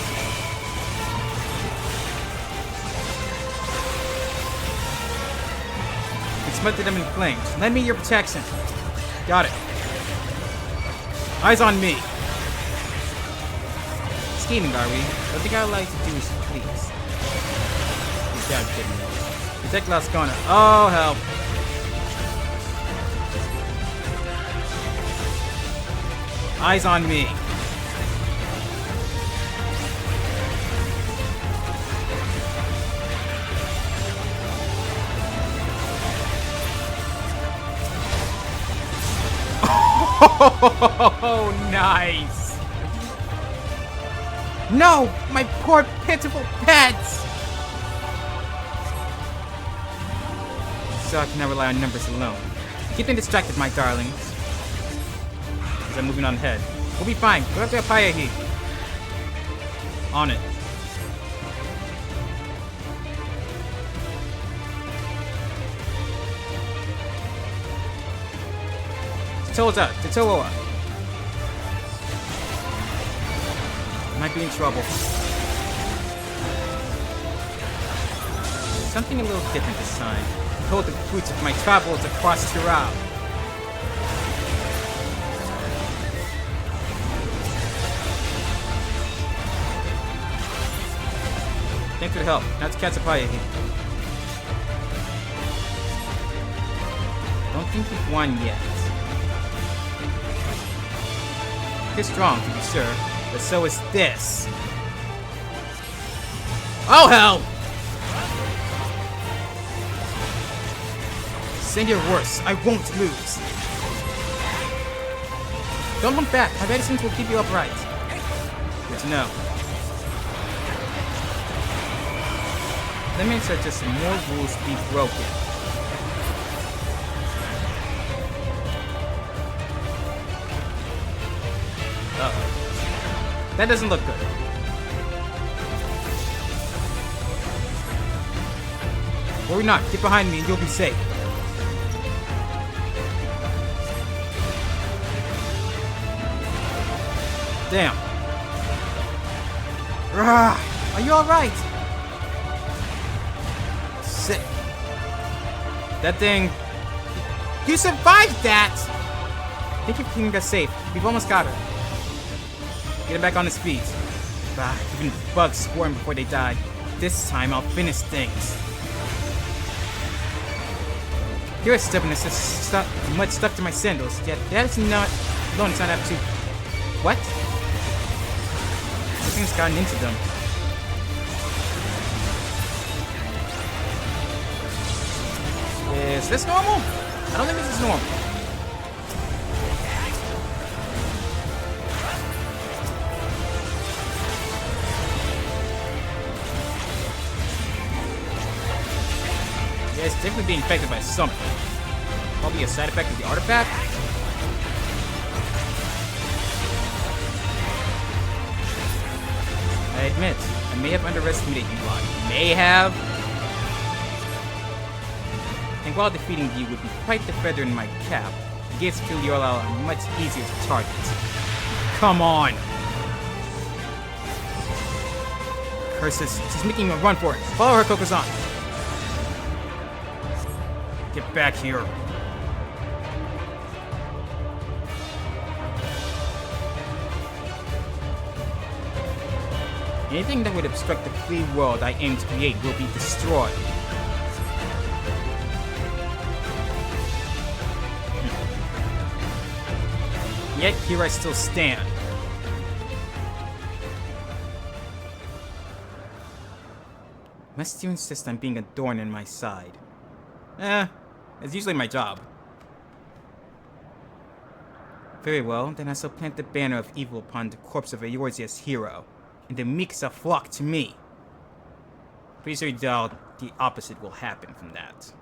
We smothered them in flames. Lend me your protection. Got it. Eyes on me. Scheming, are we? What the guy would like to do is please. He's gotta kidding me. Protect Las Gona. Oh, help. Eyes on me. Oh, nice. No, my poor pitiful pets. So I cannot rely on numbers alone. Keep them distracted, my darlings. As I'm moving on ahead. We'll be fine. Go after Payahi. On it. Totoa. Might be in trouble. Something a little different this time. Behold the fruits of my travels across Tirao. Thanks for the help. Now to Katsupaya here. Don't think you've won yet. You're strong, to be sure, but so is this. Oh, hell! Send your worst. I won't lose. Don't look back. My medicines will keep you upright. Good to know. Limits are just some more rules to be broken. Uh-oh. That doesn't look good. Worry not. Get behind me and you'll be safe. Damn. Are you alright? Sick. That thing... You survived that! I think you're keeping us safe. We've almost got her. Get him back on his feet. Even bugs squirm before they die. This time I'll finish things. Your stubbornness is mud stuck to my sandals, yet that is not alone. It's not up to. What? Something's gotten into them. Is this normal? I don't think this is normal. Yeah, it's definitely being affected by something. Probably a side effect of the artifact. I admit, I may have underestimated you lot. May have. And while defeating you would be quite the feather in my cap, the gates of Filiora are much easier to target. Come on! Curses, she's making a run for it. Follow her, Kokuzan. Get back here. Anything that would obstruct the free world I aim to create will be destroyed. Yet here I still stand. Must you insist on being a thorn in my side? It's usually my job. Very well, then I shall plant the banner of evil upon the corpse of Eorzea's hero, and the meek shall flock to me. Pretty sure the opposite will happen from that.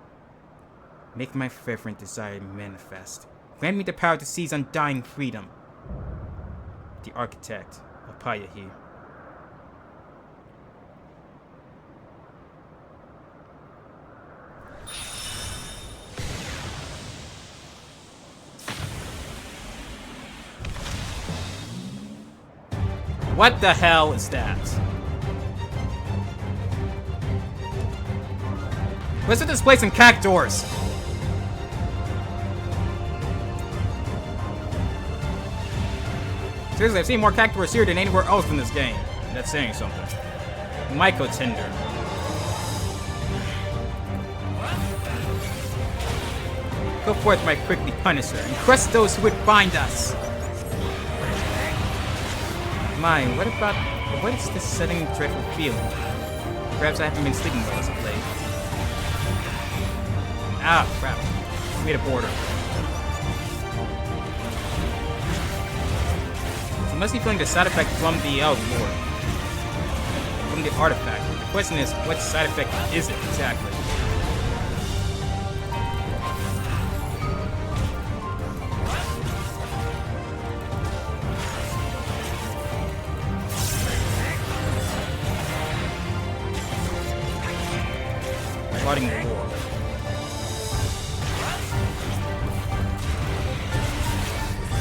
Make my fervent desire manifest. Grant me the power to seize undying freedom. The architect, Apayahi. What the hell is that? What's with this place in Cactuars? Seriously, I've seen more Cactuars here than anywhere else in this game. That's saying something. Myco Tinder. Go forth, my prickly punisher, and crush those who would bind us. My, what is this sudden dreadful feeling? Perhaps I haven't been sleeping well as of late. Ah, crap. I made a border. So must be feeling the side effect from the Lord. From the artifact. The question is, what side effect is it exactly? Plotting the war.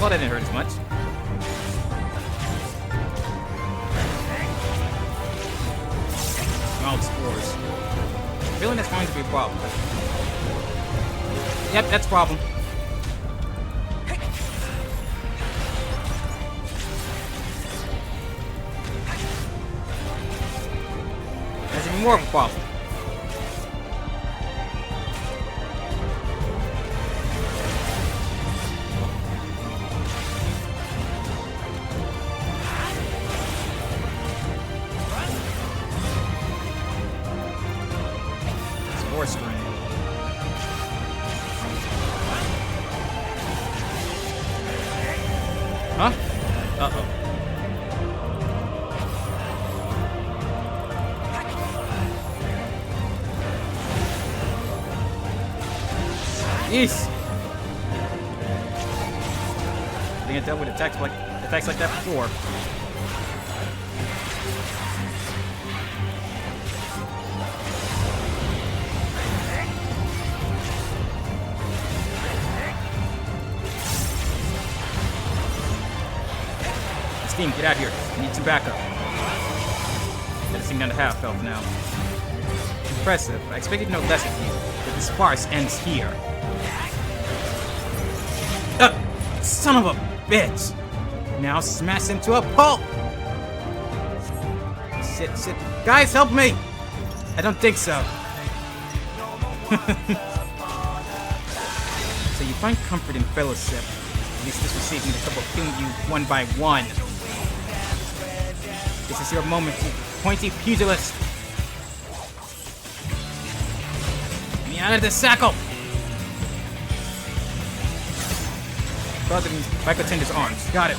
Well, that didn't hurt as much. Wild spores. Feeling that's going to be a problem. Yep, that's a problem. That's even more of a problem. Huh? Uh-oh. Yeesh. I think I dealt with attacks like that before. Steam, get out of here. I need some backup. That is down to half health now. Impressive. I expected no less of you, but this farce ends here. Son of a bitch! Now smash into a pulp! Sit. Guys, help me! I don't think so. So you find comfort in fellowship. At least this will save me the trouble of killing you one by one. This is your moment, you pointy pugilist. Get me out of this sackle! Father by Contenders' arms. Got it.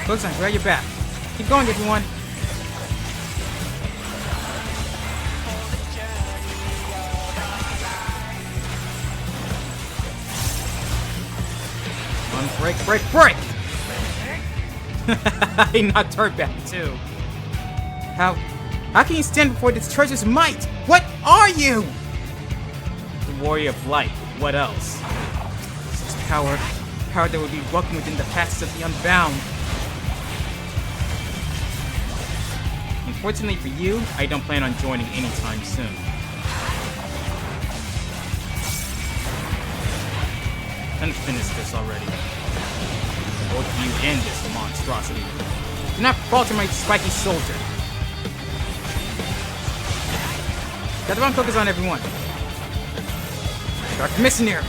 Clothesline, grab your back. Keep going, everyone. Come on, break, break, break! He knocked her back, too. How can you stand before this treasure's might? What are you? The warrior of light. What else? Such power that would be welcome within the paths of the unbound. Unfortunately for you, I don't plan on joining anytime soon. Time to finish this already. Both of you end this monstrosity. Do not falter, my spiky soldier. Got the wrong focus on everyone. Dark Missioner.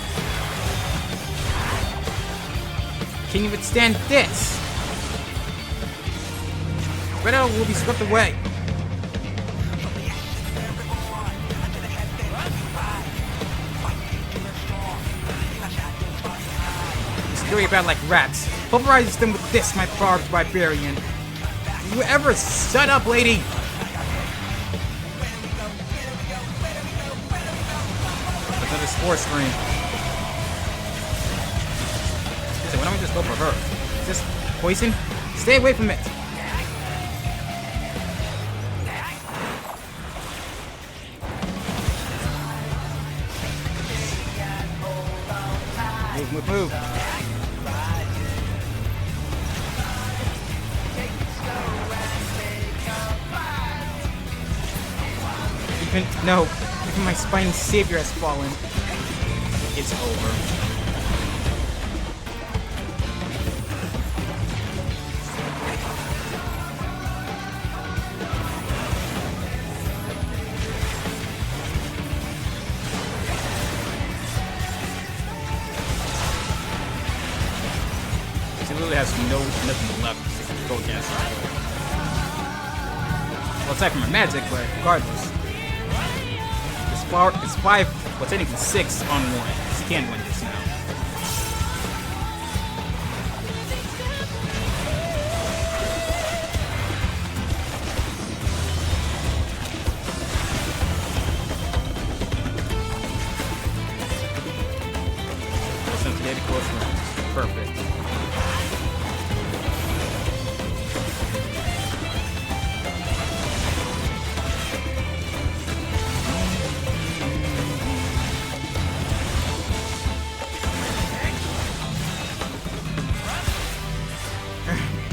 Can you withstand this? Red Arrow will be swept away. Scurry about like rats. Pulverize them with this, my barbed barbarian. You ever shut up, lady? Another spore screen. So why don't we just go for her? Is this poison? Stay away from it. Move, move. Even my spiny savior has fallen. It's over. She literally has nothing left to go against. Well, aside from her magic, but regardless. It's 5, well, technically 6 on 1. She can't win this now. Since today the course runs. Perfect.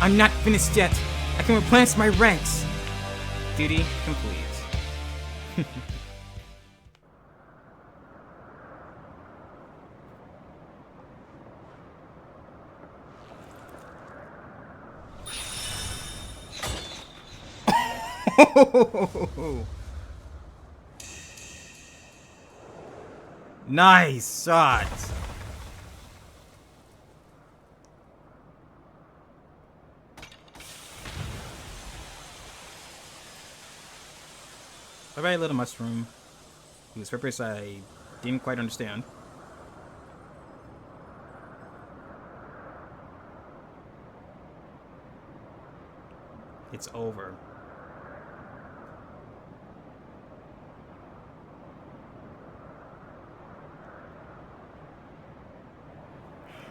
I'm not finished yet. I can replenish my ranks. Duty complete. Nice shot. Bye-bye, little mushroom, whose purpose I didn't quite understand. It's over.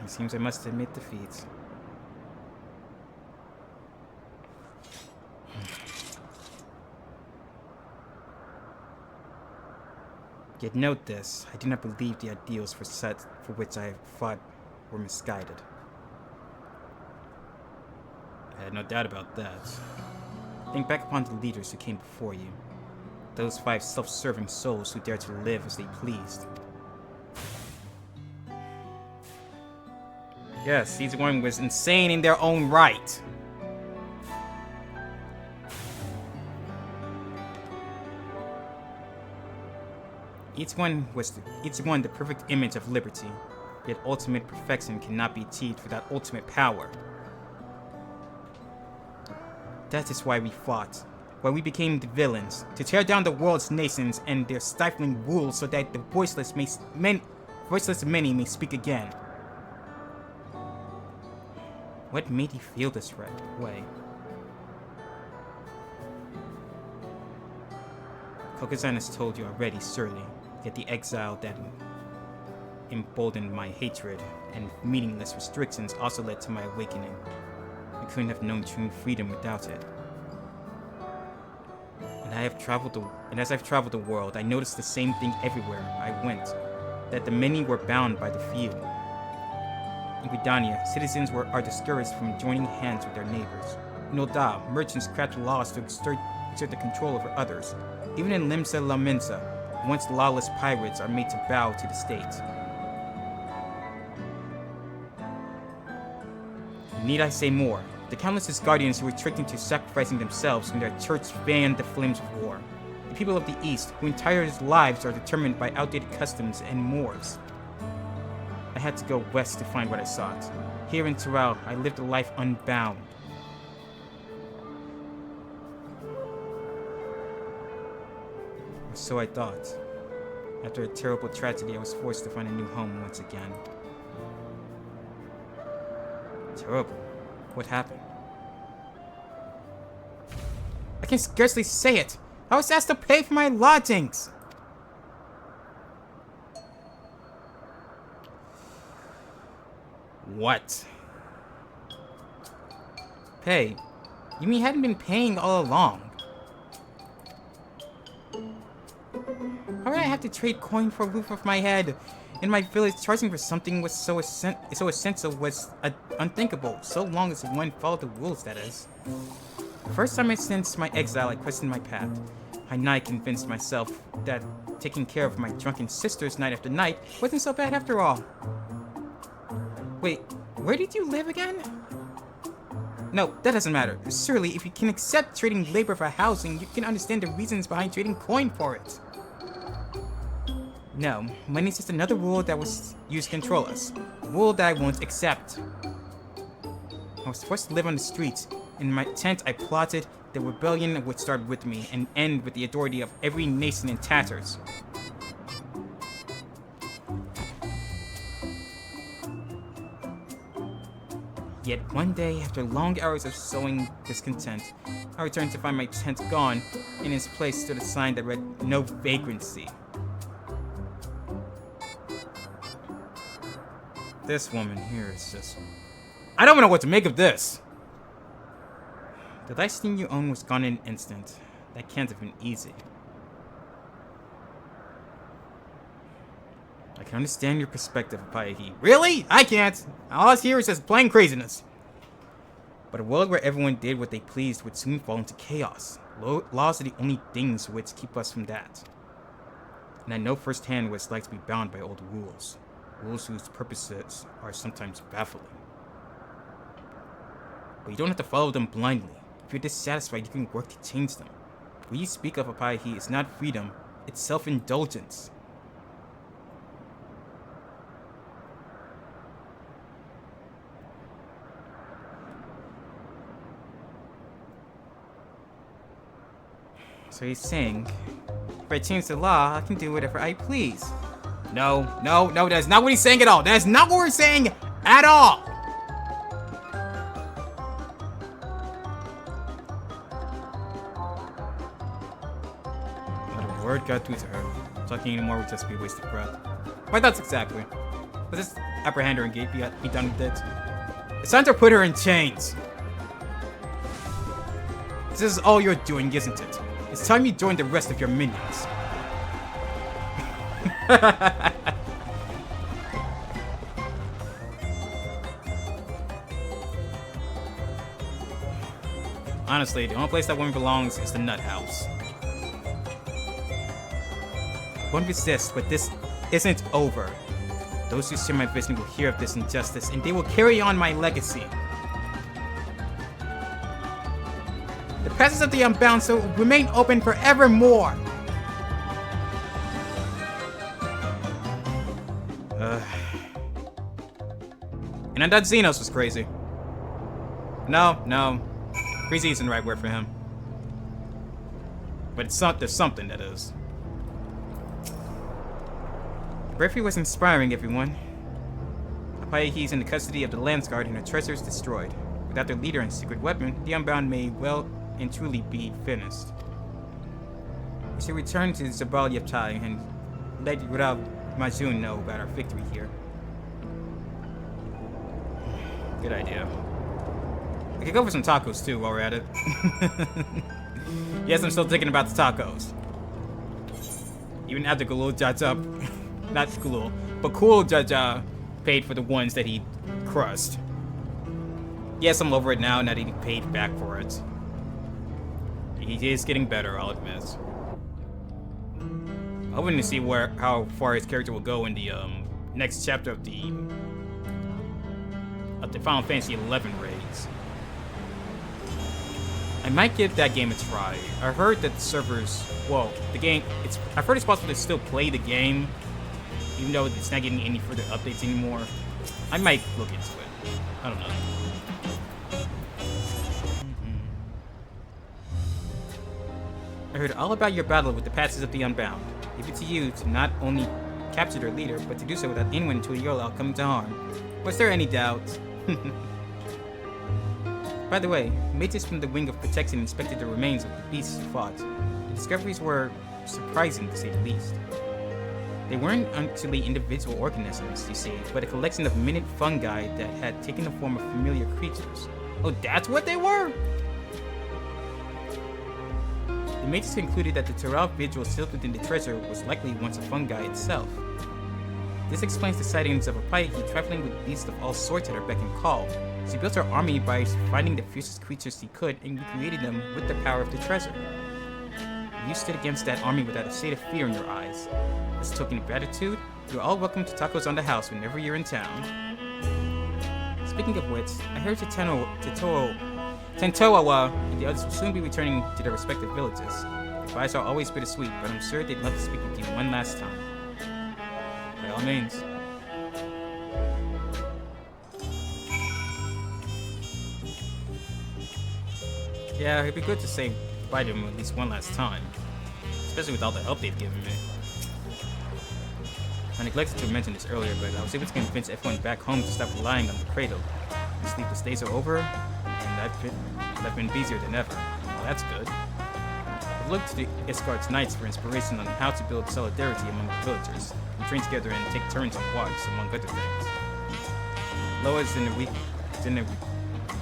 It seems I must admit defeat. Yet note this, I do not believe the ideals for which I fought were misguided. I had no doubt about that. Think back upon the leaders who came before you. Those 5 self-serving souls who dared to live as they pleased. Yes, each one was insane in their own right. each one the perfect image of liberty, yet ultimate perfection cannot be achieved without ultimate power. That is why we fought, why we became the villains, to tear down the world's nations and their stifling rule so that the voiceless many may speak again. What made you feel this way? Kokuzan has told you already, surely, yet the exile that emboldened my hatred and meaningless restrictions also led to my awakening. I couldn't have known true freedom without it. And as I've traveled the world, I noticed the same thing everywhere I went, that the many were bound by the few. In Gridania, citizens are discouraged from joining hands with their neighbors. In Oda, merchants craft laws to exert the control over others. Even in Limsa La Mensa, once lawless pirates are made to bow to the state. Need I say more? The countless guardians who were tricked into sacrificing themselves when their church fanned the flames of war. The people of the East, whose entire lives are determined by outdated customs and mores. I had to go west to find what I sought. Here in Terrell, I lived a life unbound. Or so I thought. After a terrible tragedy, I was forced to find a new home once again. Terrible. What happened? I can scarcely say it. I was asked to pay for my lodgings. What? Pay? You mean you hadn't been paying all along? How would I have to trade coin for a roof over my head? In my village, charging for something was so essential was unthinkable, so long as one followed the rules, that is. The first time since my exile, I questioned my path. I nigh convinced myself that taking care of my drunken sisters night after night wasn't so bad after all. Wait, where did you live again? No, that doesn't matter. Surely, if you can accept trading labor for housing, you can understand the reasons behind trading coin for it. No, money is just another rule that was used to control us. A rule that I won't accept. I was forced to live on the streets. In my tent, I plotted the rebellion would start with me and end with the authority of every nation in tatters. Yet one day, after long hours of sowing discontent, I returned to find my tent gone. In its place stood a sign that read, "No vagrancy." This woman here is just... I don't know what to make of this! The last thing you own was gone in an instant. That can't have been easy. I can understand your perspective, Payahi. Really? I can't! All us here is just plain craziness. But a world where everyone did what they pleased would soon fall into chaos. Laws are the only things which keep us from that. And I know firsthand what it's like to be bound by old rules. Rules whose purposes are sometimes baffling. But you don't have to follow them blindly. If you're dissatisfied, you can work to change them. What you speak of, Apayahi, is not freedom, it's self-indulgence. So he's saying, if I change the law, I can do whatever I please. No, that's not what he's saying at all. That's not what we're saying at all. Not a word got through to her. Talking anymore would just be a waste of breath. My thoughts exactly. Let's just apprehend her and be done with it. It's time to put her in chains. This is all you're doing, isn't it? It's time you join the rest of your minions. Honestly, the only place that woman belongs is the nut house. One resists, but this isn't over. Those who share my vision will hear of this injustice, and they will carry on my legacy. The passes of the Unbound will remain open forevermore. And I thought Xenos was crazy. No. Crazy isn't the right word for him. But there's something that is. The bravery was inspiring, everyone. Apaihi's in the custody of the Landsguard and her treasures destroyed. Without their leader and secret weapon, the Unbound may well and truly be finished. We should return to Zabal Yaptai and let Rao Majun know about our victory here. Good idea. We could go for some tacos too while we're at it. Yes, I'm still thinking about the tacos. Even after Gulul Jaja, not Gulul, but Cool Jaja paid for the ones that he crushed. Yes, I'm over it now that he paid back for it. He is getting better, I'll admit. I wanted to see how far his character will go in the next chapter of the Final Fantasy XI raids. I might give that game a try. I heard that the servers, well, the game, I've heard it's possible to still play the game, even though it's not getting any further updates anymore. I might look into it. I don't know. I heard all about your battle with the Passage of the Unbound. Leave it to you to not only capture their leader, but to do so without anyone to Yola coming to harm. Was there any doubt? By the way, mages from the Wing of Protection inspected the remains of the beasts you fought. The discoveries were surprising, to say the least. They weren't actually individual organisms, you see, but a collection of minute fungi that had taken the form of familiar creatures. Oh, that's what they were? The mages concluded that the Terral vigil sealed within the treasure was likely once a fungi itself. This explains the sightings of Apaihi traveling with beasts of all sorts at her beck and call. She built her army by finding the fiercest creatures she could and recreated them with the power of the treasure. You stood against that army without a shade of fear in your eyes. As a token of gratitude, you're all welcome to tacos on the house whenever you're in town. Speaking of which, I heard Tentoawa and the others will soon be returning to their respective villages. The goodbyes are always bittersweet, but I'm sure they'd love to speak with you one last time. By all means. Yeah, it'd be good to say goodbye to him at least one last time. Especially with all the help they've given me. I neglected to mention this earlier, but I was able to convince everyone back home to stop relying on the cradle. The sleepless days are over, and I've been busier than ever. Well, that's good. I've looked to the Iskart's Knights for inspiration on how to build solidarity among the villagers. We train together and take turns on watch, among other things. Loa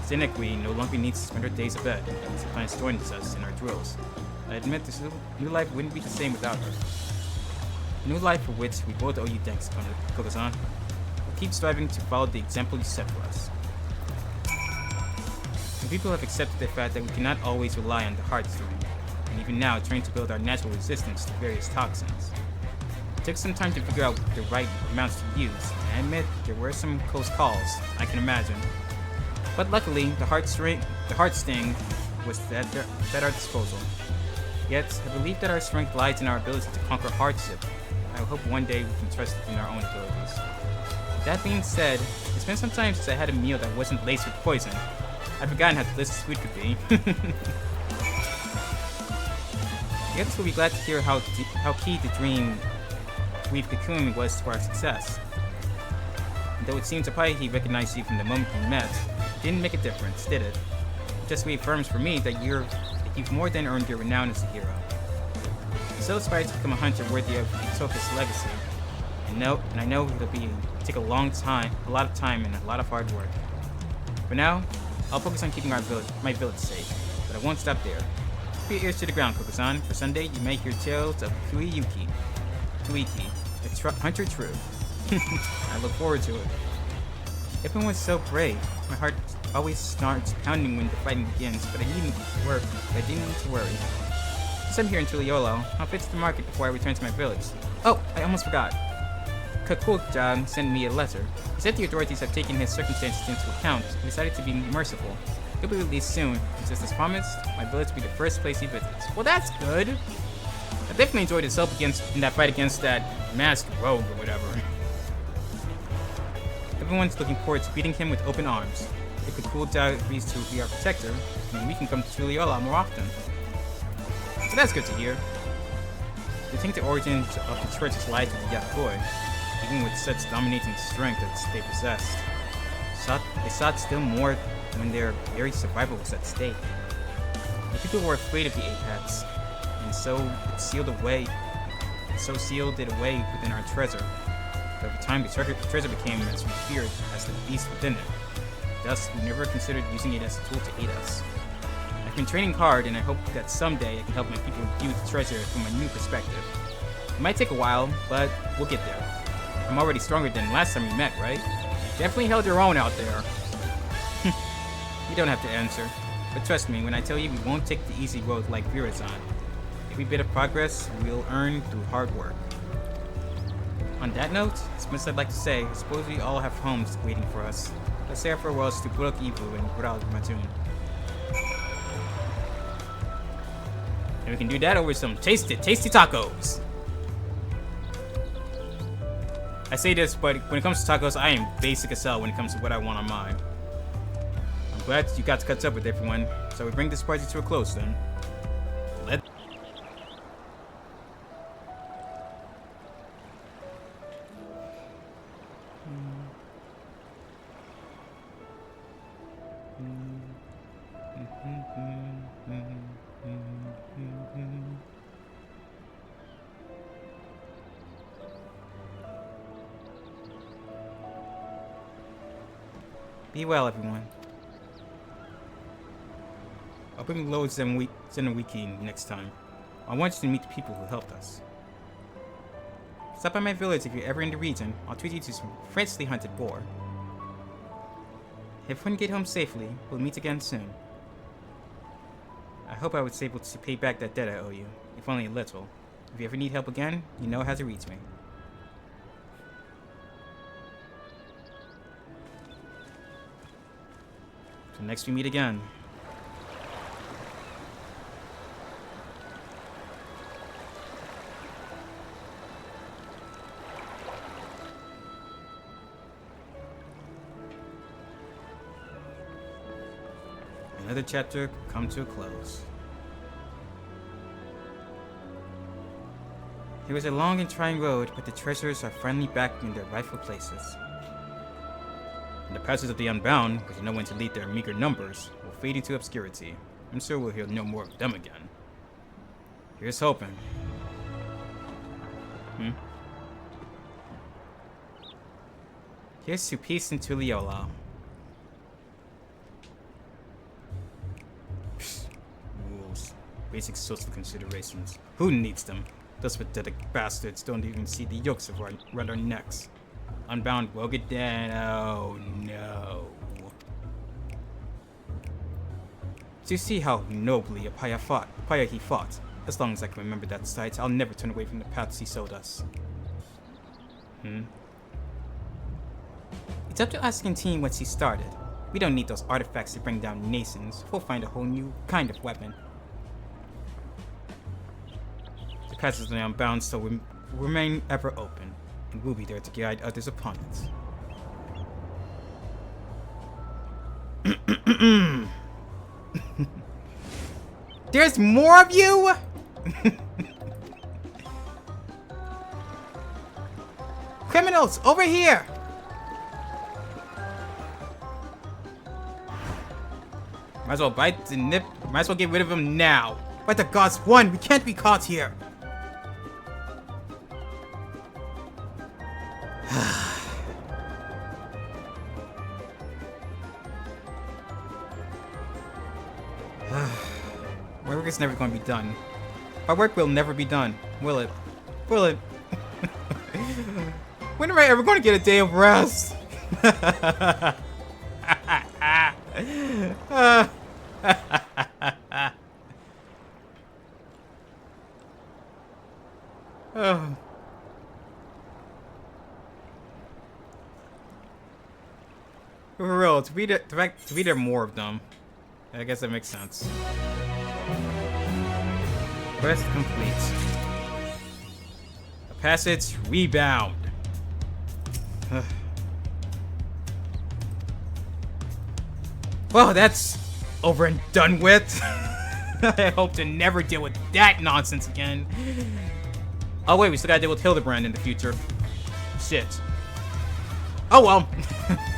Zinekwi no longer needs to spend her days abed. She plans to join us in our drills. I admit this new life wouldn't be the same without her. A new life for which we both owe you thanks, Koga-san. We'll keep striving to follow the example you set for us. And people have accepted the fact that we cannot always rely on the heartstring, and even now train to build our natural resistance to various toxins. It took some time to figure out the right amounts to use, and I admit there were some close calls, I can imagine. But luckily, the heart sting was at our disposal. Yet, I believe that our strength lies in our ability to conquer hardship. I hope one day we can trust in our own abilities. That being said, it's been some time since I had a meal that wasn't laced with poison. I've forgotten how delicious food could be. The others will be glad to hear how key the dream we've cocooned was to our success. And though it seems Apaihi recognized you from the moment we met, it didn't make a difference, did it? It just reaffirms for me that you've more than earned your renown as a hero. I'm so inspired to become a hunter worthy of Itoka's legacy. And I know it'll take a lot of time and a lot of hard work. For now, I'll focus on keeping my village safe, but I won't stop there. Keep your ears to the ground, Koga-san. For Sunday, you may hear tales of Kuiki, the hunter true. I look forward to it. Everyone was so brave. My heart always starts pounding when the fighting begins, but I didn't need to worry. Since I'm here in Tuliolo, I'll fix the market before I return to my village. Oh, I almost forgot. Kakuljan sent me a letter. He said the authorities have taken his circumstances into account and decided to be merciful. He'll be released soon, and just as promised, my village will be the first place he visits. Well, that's good. I definitely enjoyed his help in that fight against that masked rogue or whatever. Everyone's looking forward to greeting him with open arms. If Cool agrees to be our protector, then we can come to Tuliola more often. So that's good to hear. They think the origins of the churches lie to the Yakoi, even with such dominating strength that they possessed. They sought still more when their very survival was at stake. The people were afraid of the Apex, and so sealed it away within our treasure. But over time, the treasure became as revered as the beast within it. Thus, we never considered using it as a tool to aid us. I've been training hard, and I hope that someday I can help my people view the treasure from a new perspective. It might take a while, but we'll get there. I'm already stronger than last time we met, right? Definitely held your own out there. You don't have to answer. But trust me when I tell you we won't take the easy road like Virazan. Every bit of progress we'll earn through hard work. On that note, as much as I'd like to say, I suppose we all have homes waiting for us. Let's say our farewells to Burok Ibu and Bural Matun. And we can do that over some tasty tacos. I say this, but when it comes to tacos, I am basic as hell when it comes to what I want on mine. I'm glad you got to catch up with everyone, so we bring this party to a close then. Be well, everyone. I'll bring loads in a wiki next time. I want you to meet the people who helped us. Stop by my village if you're ever in the region. I'll treat you to some freshly hunted boar. If everyone get home safely, we'll meet again soon. I hope I was able to pay back that debt I owe you, if only a little. If you ever need help again, you know how to reach me. Till next we meet again. Another chapter come to a close. It was a long and trying road, but the treasures are finally back in their rightful places. And the Passage of the Unbound, with no one to lead their meager numbers, will fade into obscurity. I'm sure we'll hear no more of them again. Here's hoping. Here's to peace in Tuliola. Rules. Basic social considerations. Who needs them? Those pathetic bastards don't even see the yokes around our necks. Unbound will get down. Oh no. So you see how nobly Apaya he fought. As long as I can remember that sight, I'll never turn away from the paths he showed us. It's up to us to continue what he started. We don't need those artifacts to bring down nations. We'll find a whole new kind of weapon. The Passage of the Unbound still will remain ever open, and we'll be there to guide others upon it. There's more of you? Criminals, over here! Might as well bite the nip. Might as well get rid of him now. By the gods, one, we can't be caught here. My work is never going to be done. My work will never be done, will it? Will it? When am I ever going to get a day of rest? For real, to be there more of them. I guess that makes sense. Quest complete. A Passage Rebound. Well, that's over and done with. I hope to never deal with that nonsense again. Oh wait, we still gotta deal with Hildebrand in the future. Shit. Oh well.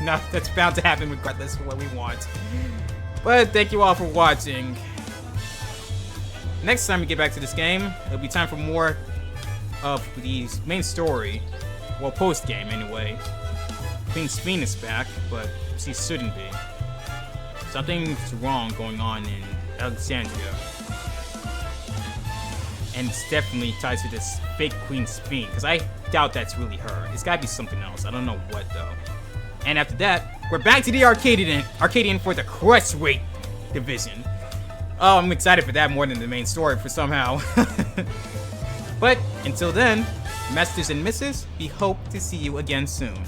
No, that's bound to happen regardless of what we want. But thank you all for watching. Next time we get back to this game, it'll be time for more of the main story. Well, post-game anyway. Queen Speen is back, but she shouldn't be. Something's wrong going on in Alexandria. And it's definitely tied to this fake Queen Speen, because I doubt that's really her. It's gotta be something else. I don't know what though. And after that, we're back to the Arcadian for the Crush Rate division. Oh, I'm excited for that more than the main story for somehow. But until then, Masters and Misses, we hope to see you again soon.